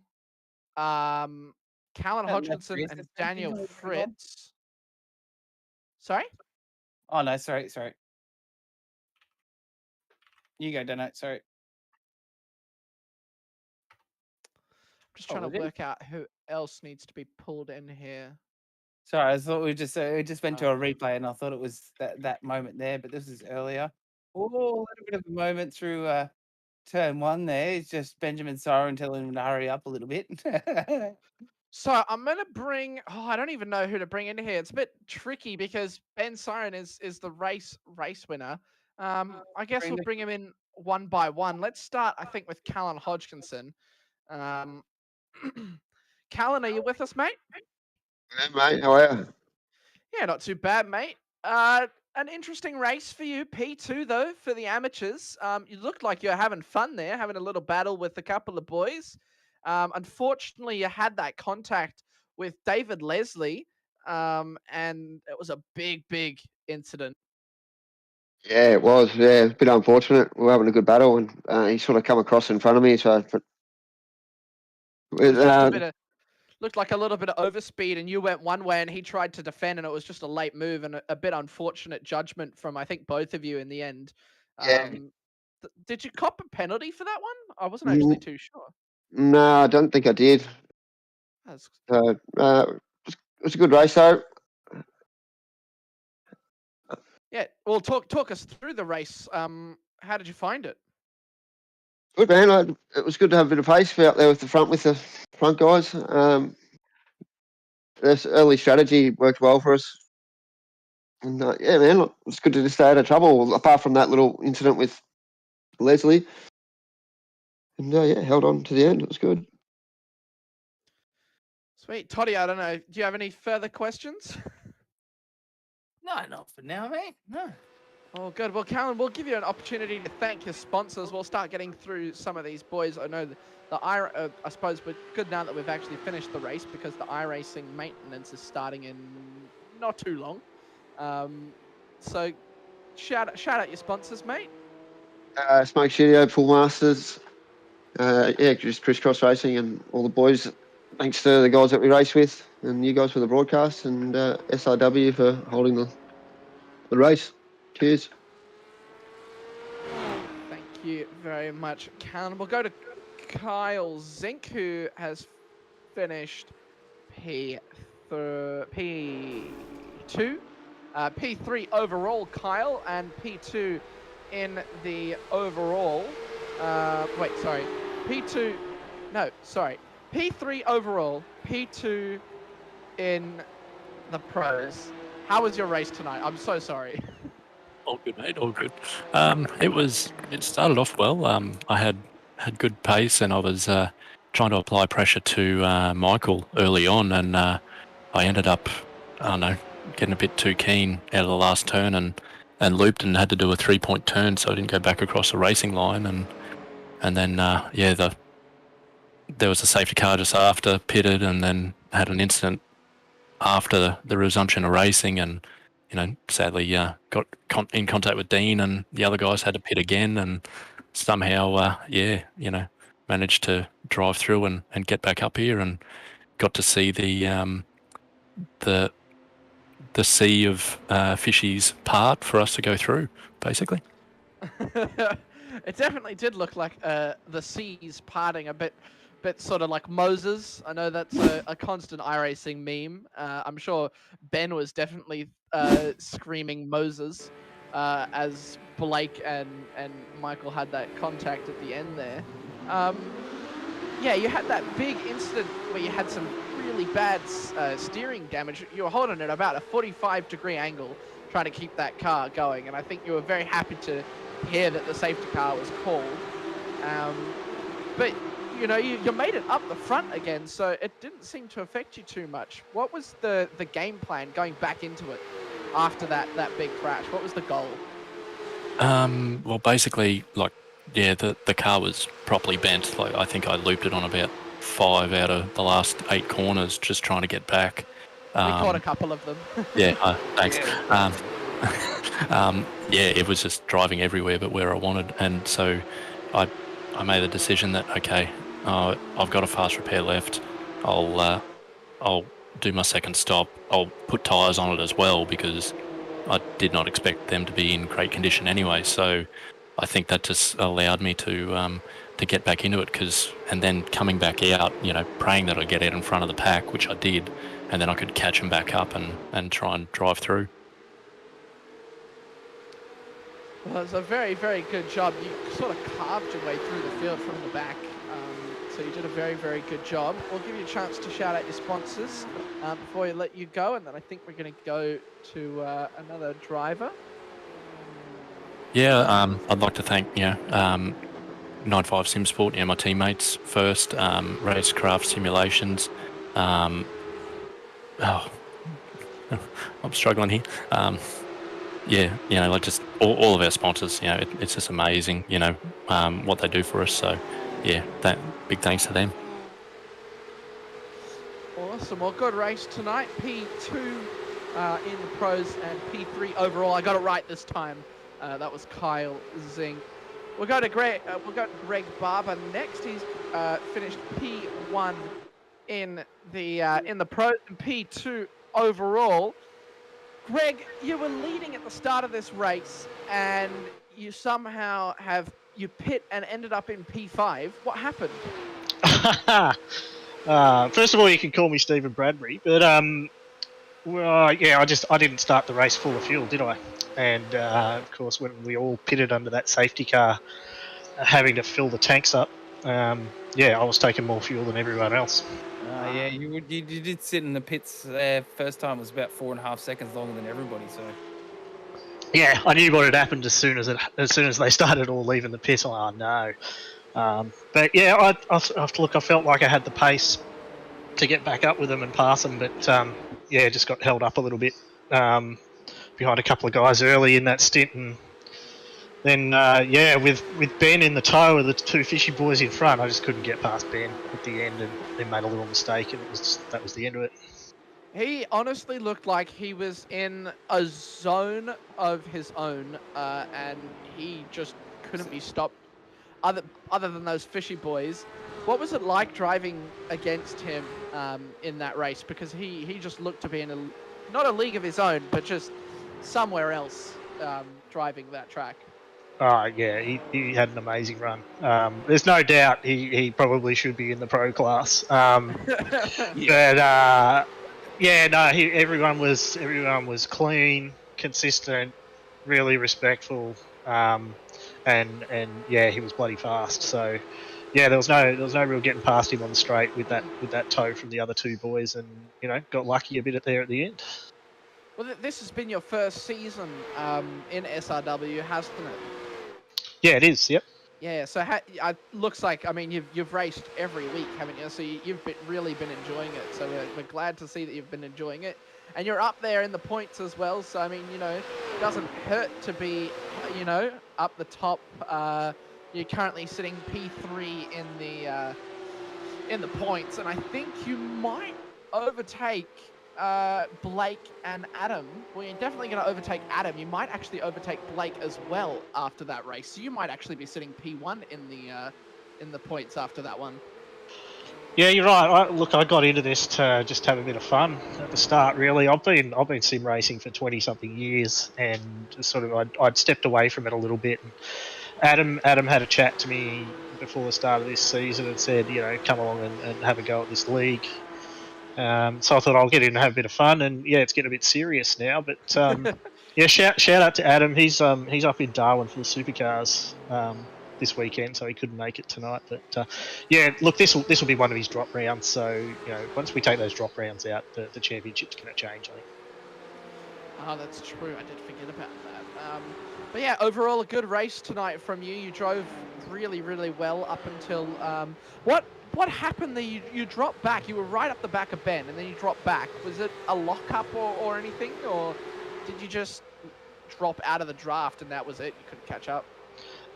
Callan
That left
Hodgkinson,
rear
and
suspension
Daniel
you were talking about?
Fritz. Sorry?
Oh no, sorry. You go, Dano. Sorry.
Just
Oh,
trying
was
to
it?
work out who else needs to be pulled in here.
Sorry, I thought we just went to a
Oh.
replay, and I thought it was that moment there, but this is earlier. Oh, a little bit of a moment through turn 1 there. It's just Benjamin Siren telling him to hurry up a little bit.
So I'm gonna bring. Oh, I don't even know who to bring in here. It's a bit tricky because Ben Siren is the race winner. I guess
Bring
we'll
the-
bring him in one by one. Let's start, I think, with Callan Hodgkinson. Um, Callan, are you with us, mate?
Hey mate, how are you?
Yeah, not too bad, mate. An interesting race for you, P2 though, for the amateurs. You looked like you're having fun there, having a little battle with a couple of boys. Unfortunately, you had that contact with David Leslie. and it was a big incident.
Yeah, it was. Yeah, it's a bit unfortunate. We were having a good battle, and he sort of come across in front of me. So, but,
It was just a bit of looked like a little bit of overspeed, and you went one way, and he tried to defend, and it was just a late move and a bit unfortunate judgment from I think both of you in the end.
yeah.
Did you cop a penalty for that one? I wasn't actually
Mm,
too sure.
No, I don't think I did.
That's
It was a good race, though.
Yeah, well, talk us through the race. How did you find it?
Good, man. It was good to have a bit of pace out there with the front guys. This early strategy worked well for us. And yeah, man, look, it's good to just stay out of trouble, apart from that little incident with Leslie. And yeah, held on to the end. It was good.
Sweet, Toddy. I don't know. Do you have any further questions?
No, not for now, mate. No.
Oh, good. Well, Callan, we'll give you an opportunity to thank your sponsors. We'll start getting through some of these boys. I know I suppose we're good now that we've actually finished the race because the iRacing maintenance is starting in not too long. So shout out your sponsors, mate.
Smoke Studio, Full Masters, yeah, just crisscross racing and all the boys. Thanks to the guys that we race with and you guys for the broadcast and SRW for holding the race. Cheers.
Thank you very much, Callan. We'll go to Kyle Zink, who has finished P2, P3 overall, Kyle, and P2 in the overall. P3 overall, P2 in the pros. How was your race tonight? I'm so sorry.
All good, mate. All good. It started off well. I had good pace, and I was trying to apply pressure to Michael early on, and I ended up, I don't know, getting a bit too keen out of the last turn, and looped and had to do a 3-point turn, so I didn't go back across the racing line, and then there was a safety car just after, pitted, and then had an incident after the resumption of racing, and sadly got in contact with Dean, and the other guys had to pit again, and somehow managed to drive through and get back up here, and got to see the sea of fishies part for us to go through, basically.
It definitely did look like the seas parting a bit sort of like Moses. I know that's a constant iRacing meme. I'm sure Ben was definitely screaming Moses as Blake and Michael had that contact at the end there. Yeah, you had that big incident where you had some really bad steering damage. You were holding it about a 45-degree angle trying to keep that car going, and I think you were very happy to hear that the safety car was called. But you made it up the front again, so it didn't seem to affect you too much. What was the game plan going back into it after that big crash? What was the goal?
Well, basically, the car was properly bent. Like, I think I looped it on about 5 out of the last 8 corners, just trying to get back.
We caught a couple of them.
Yeah, thanks. It was just driving everywhere but where I wanted, and so I made the decision that I've got a fast repair left. I'll do my second stop. I'll put tyres on it as well because I did not expect them to be in great condition anyway. So I think that just allowed me to get back into it, and then coming back out, praying that I'd get out in front of the pack, which I did, and then I could catch them back up and try and drive through.
Well, it's a very, very good job. You sort of carved your way through the field from the back, so you did a very, very good job. We'll give you a chance to shout out your sponsors before we let you go, and then I think we're going to go to another driver.
Yeah, I'd like to thank 95 SimSport, my teammates first, Racecraft Simulations. I'm struggling here. Just all of our sponsors. It's just amazing. What they do for us. So, yeah, big thanks to them.
Awesome. Well, good race tonight. P2 in the pros and P3 overall. I got it right this time. That was Kyle Zing. We'll go to Greg. Greg Barber next. He's finished P1 in the pros and P2 overall. Greg, you were leading at the start of this race, and you somehow pit and ended up in P5. What happened?
First of all, you can call me Stephen Bradbury, but yeah, I didn't start the race full of fuel, did I? And of course, when we all pitted under that safety car, having to fill the tanks up, yeah, I was taking more fuel than everyone else.
Yeah, you did sit in the pits first time. It was about 4.5 seconds longer than everybody. So
yeah, I knew what had happened as soon as they started all leaving the pit. Oh no! But yeah, I felt like I had the pace to get back up with them and pass them, but yeah, just got held up a little bit behind a couple of guys early in that stint, and then yeah, with Ben in the tow of the two fishy boys in front, I just couldn't get past Ben at the end, and then made a little mistake, and that was the end of it.
He honestly looked like he was in a zone of his own, and he just couldn't be stopped. Other than those fishy boys, what was it like driving against him in that race? Because he just looked to be in not a league of his own, but just somewhere else driving that track.
Oh yeah, he had an amazing run. There's no doubt he probably should be in the pro class. But yeah, no, everyone was clean, consistent, really respectful, and yeah, he was bloody fast. So yeah, there was no real getting past him on the straight with that tow from the other two boys, and got lucky a bit there at the end.
Well, this has been your first season in SRW, hasn't it?
Yeah, it is. Yep.
Yeah. So it looks like, I mean, you've raced every week, haven't you? So you've really been enjoying it. So we're glad to see that you've been enjoying it, and you're up there in the points as well. So I mean, it doesn't hurt to be, up the top. You're currently sitting P3 in the points, and I think you might overtake Blake and Adam. Well, you're definitely going to overtake Adam. You might actually overtake Blake as well after that race. So you might actually be sitting P1 in the points after that one.
Yeah, you're right. I got into this to just have a bit of fun at the start. Really, I've been sim racing for 20-something years, and sort of I'd stepped away from it a little bit. And Adam had a chat to me before the start of this season and said, come along and have a go at this league. So I thought I'll get in and have a bit of fun, and yeah, it's getting a bit serious now. But yeah, shout out to Adam. He's up in Darwin for the supercars this weekend, so he couldn't make it tonight. But yeah, look, this will be one of his drop rounds. So once we take those drop rounds out, the championship's going to change, I think.
Oh, that's true. I did forget about that. But yeah, overall a good race tonight from you. You drove really, really well up until what happened there? You dropped back. You were right up the back of Ben, and then you dropped back. Was it a lockup or anything, or did you just drop out of the draft and that was it? You couldn't catch up?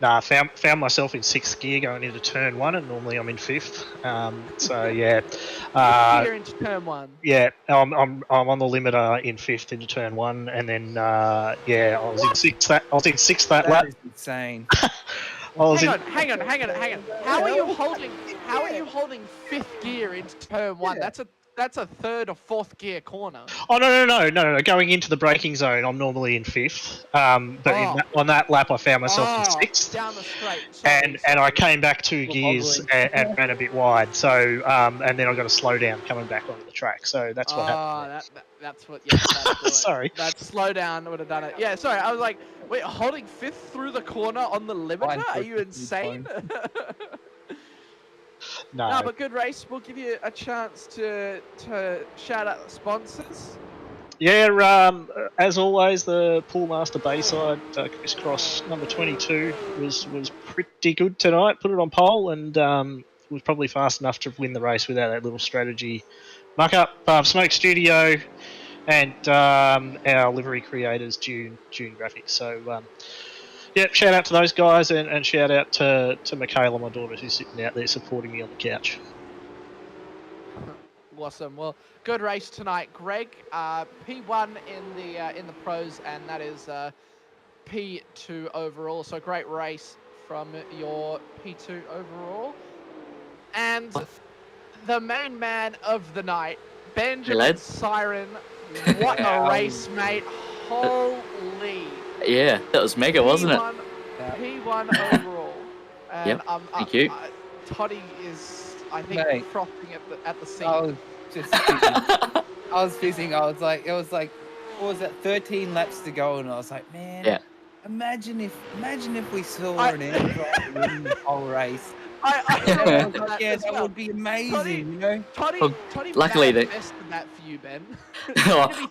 Nah, found myself in 6th gear going into turn 1, and normally I'm in 5th. So yeah,
5th gear into turn 1.
Yeah, I'm on the limiter in 5th into turn 1, and then yeah, I was in 6th. I was in 6th that lap.
That is insane.
Hang on. How are you holding 5th gear into turn 1?
Yeah.
That's a 3rd or 4th gear corner.
Oh no! Going into the braking zone, I'm normally in 5th. But on that lap, I found myself in 6th.
Down the straight.
And I came back 2 gears and ran a bit wide. So and then I got a slowdown coming back onto the track. So that's what happened.
That's what. Yeah, that's
Sorry.
That slowdown would have done it. Yeah, sorry. I was like, wait, holding 5th through the corner on the limiter? Are you insane?
No,
but good race. We'll give you a chance to shout out the sponsors.
Yeah, as always, the Poolmaster Bayside crisscross number 22 was pretty good tonight. Put it on pole, and was probably fast enough to win the race without that little strategy muck up. Smoke Studio and our livery creators, June Graphics. So yeah, shout out to those guys, and shout out to Michaela, my daughter, who's sitting out there supporting me on the couch.
Awesome. Well, good race tonight, Greg. P1 in the pros, and that is P2 overall. So great race from your P2 overall. And the main man of the night, Benjamin
lads.
Siren. What a race, mate! Holy.
Yeah, that was mega, wasn't it?
P1 overall. And
Yep, thank you.
Toddy is, I think,
Mate.
frothing at the seat.
I was just fizzing. I was fizzing. I was like, it was like, what was that? 13 laps to go, and I was like, man,
Yeah.
imagine if we saw an aircraft win the whole race.
I
Like, yeah, that would be amazing, you know.
Toddy,
Well,
Toddy
luckily
manifested that for you, Ben.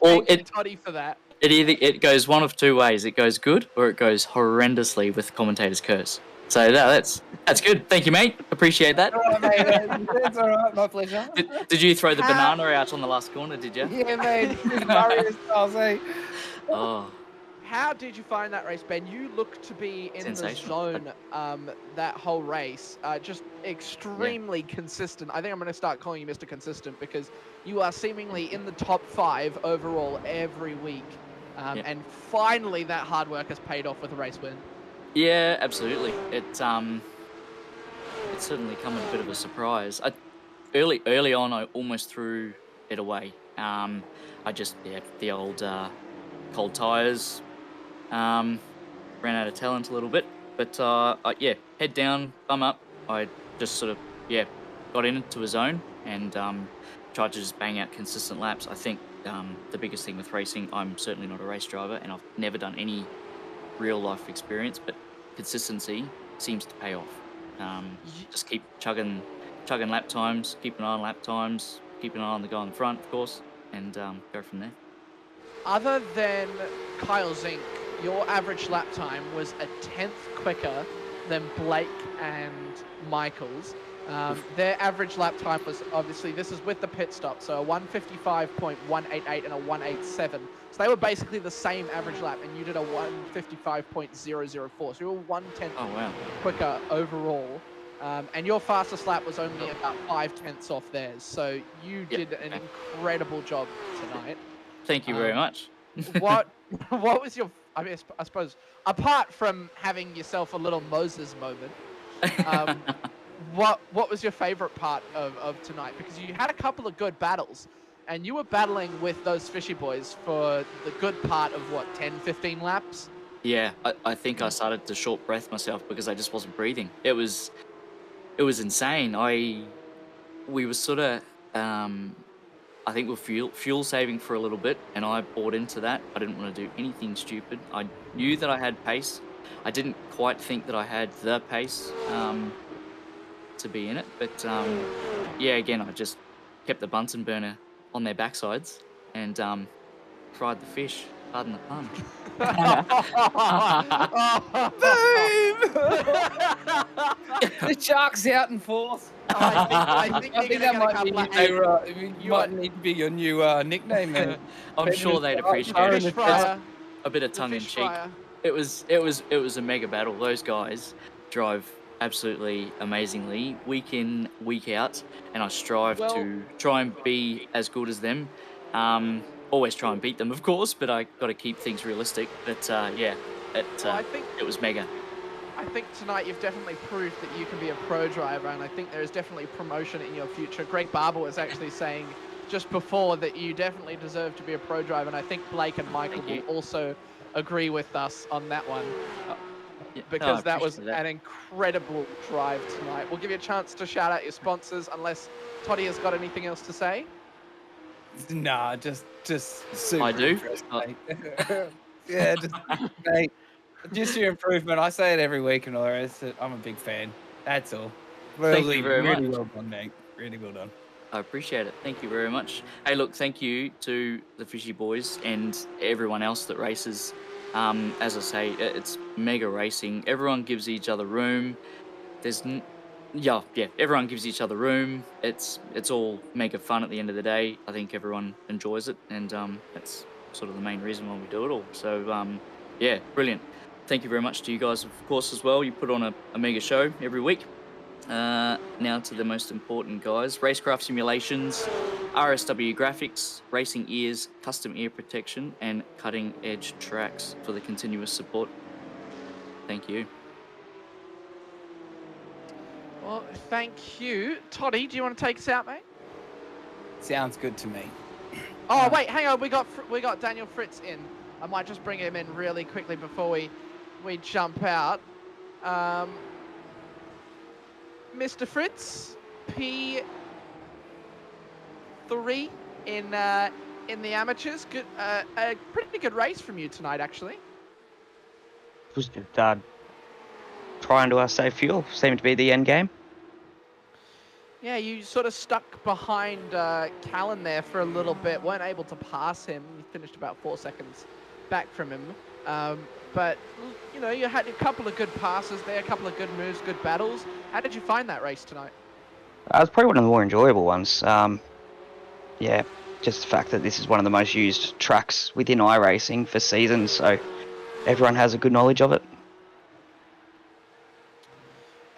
Well,
Toddy for that.
it goes one of two ways. It goes good or it goes horrendously with commentator's curse. So that's good. Thank you, mate. Appreciate that.
All right, mate. It's all right. My pleasure.
Did you throw the banana out on the last corner? Did you?
Yeah, mate. Mario styles, eh?
Oh,
How did you find that race, Ben? You looked to be in the
Sensational.
zone that whole race. Just extremely consistent. I think I'm going to start calling you Mr. Consistent because you are seemingly in the top 5 overall every week. And finally, that hard work has paid off with a race win.
yeah, absolutely. It's certainly come as a bit of a surprise. Early on, I almost threw it away. I just the old cold tires. Ran out of talent a little bit, but head down, thumb up. I just sort of got into a zone and tried to just bang out consistent laps. I think the biggest thing with racing, I'm certainly not a race driver, and I've never done any real life experience, but consistency seems to pay off. Just keep chugging lap times, keep an eye on lap times, keep an eye on the guy in the front, of course, and go from there.
Other than Kyle Zink, your average lap time was a 10th quicker than Blake and Michael's. Their average lap time was, obviously, this is with the pit stop, so a 155.188 and a 187. So they were basically the same average lap, and you did a 155.004. So you were 1/10 quicker overall. And your fastest lap was only about 5/10 off theirs. So you did an incredible job tonight.
Thank you very much.
what was your, I mean, I suppose, apart from having yourself a little Moses moment, what was your favorite part of tonight? Because you had a couple of good battles, and you were battling with those fishy boys for the good part of, 10, 15 laps?
Yeah, I think I started to short breath myself because I just wasn't breathing. It was insane. We were sort of, I think we're fuel saving for a little bit, and I bought into that. I didn't want to do anything stupid. I knew that I had pace. I didn't quite think that I had the pace to be in it, but again, I just kept the Bunsen burner on their backsides and fried the fish. Pardon the pun.
The shark's out in force.
I think
that might be you might need to be your new nickname, man.
I'm sure they'd appreciate
Fish
it.
fryer.
A bit of tongue in cheek. It was a mega battle. Those guys drive absolutely amazingly week in, week out, and I strive to try and be as good as them. Always try and beat them, of course, but I got to keep things realistic. But I think it was mega.
I think tonight you've definitely proved that you can be a pro driver, and I think there is definitely promotion in your future. Greg Barber was actually saying just before that you definitely deserve to be a pro driver, and I think Blake and Michael will also agree with us on that one. Because that was an incredible drive tonight. We'll give you a chance to shout out your sponsors, unless Toddy has got anything else to say.
Nah, just super.
I do.
Yeah, mate, just your improvement. I say it every week, and all the rest. I'm a big fan. That's all.
Thank you very much.
Really well done, mate. Really well done.
I appreciate it. Thank you very much. Hey, look, thank you to the Fishy Boys and everyone else that races. As I say, it's mega racing. Everyone gives each other room. Everyone gives each other room. It's all mega fun at the end of the day. I think everyone enjoys it, and that's sort of the main reason why we do it all. So, brilliant. Thank you very much to you guys, of course, as well. You put on a mega show every week. Now to the most important, guys. Racecraft simulations, RSW graphics, racing ears, custom ear protection, and cutting-edge tracks for the continuous support. Thank you.
Well, thank you. Toddy, do you want to take us out, mate?
Sounds good to me.
Oh, wait, hang on. We got Daniel Fritz in. I might just bring him in really quickly before we jump out. Mr. Fritz, P3 in the amateurs. Good, a pretty good race from you tonight, actually.
Was trying to save fuel. Seemed to be the end game.
Yeah, you sort of stuck behind Callan there for a little bit. Weren't able to pass him. You finished about 4 seconds back from him. But, you know, you had a couple of good passes there, a couple of good moves, good battles. How did you find that race tonight?
It was probably one of the more enjoyable ones. Yeah, just the fact that this is one of the most used tracks within iRacing for seasons, so everyone has a good knowledge of it.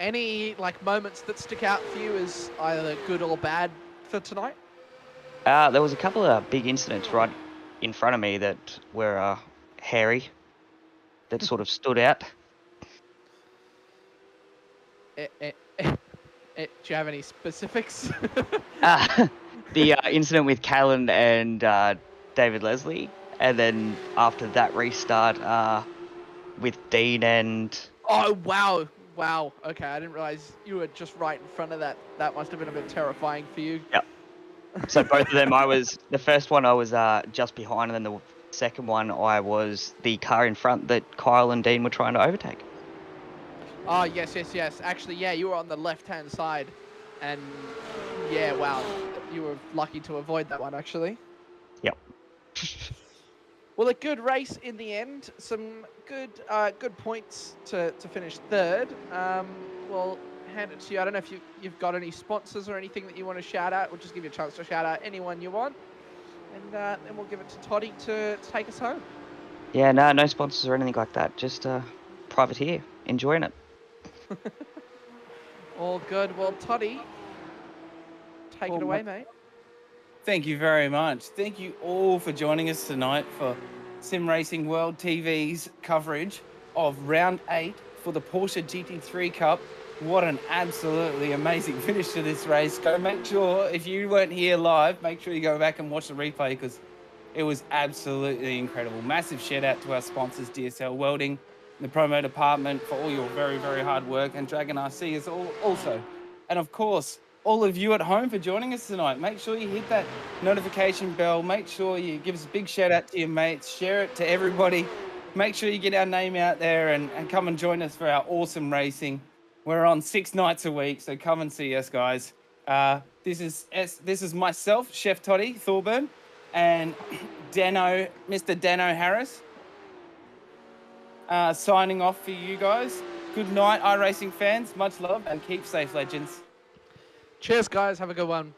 Any, like, moments that stick out for you as either good or bad for tonight?
There was a couple of big incidents right in front of me that were hairy, that sort of stood out.
Do you have any specifics?
The incident with Callan and David Leslie, and then after that restart with Dean and...
Oh, wow. Wow. Okay, I didn't realize you were just right in front of that. That must have been a bit terrifying for you.
Yep. So both of them, the first one I was just behind, and then the second one I was the car in front that Kyle and Dean were trying to overtake.
Oh, yes. Actually, yeah, you were on the left-hand side. And, yeah, wow. You were lucky to avoid that one, actually.
Yep.
Well, a good race in the end. Some good points to finish third. We'll hand it to you. I don't know if you've got any sponsors or anything that you want to shout out. We'll just give you a chance to shout out anyone you want. And then we'll give it to Toddy to take us home.
Yeah, no sponsors or anything like that. Just privateer. Enjoying it.
All good. Well, Toddy, take it away, mate.
Thank you very much. Thank you all for joining us tonight for Sim Racing World TV's coverage of round 8 for the Porsche GT3 Cup. What an absolutely amazing finish to this race. Go make sure, if you weren't here live, make sure you go back and watch the replay because it was absolutely incredible. Massive shout out to our sponsors, DSL Welding, the promo department for all your very, very hard work, and DragonRC is also. And of course, all of you at home for joining us tonight. Make sure you hit that notification bell. Make sure you give us a big shout out to your mates. Share it to everybody. Make sure you get our name out there and come and join us for our awesome racing. We're on 6 nights a week, so come and see us, guys. This is myself, Chef Toddy Thorburn, and Mr. Dano Harris, signing off for you guys. Good night, iRacing fans. Much love and keep safe, legends.
Cheers, guys. Have a good one.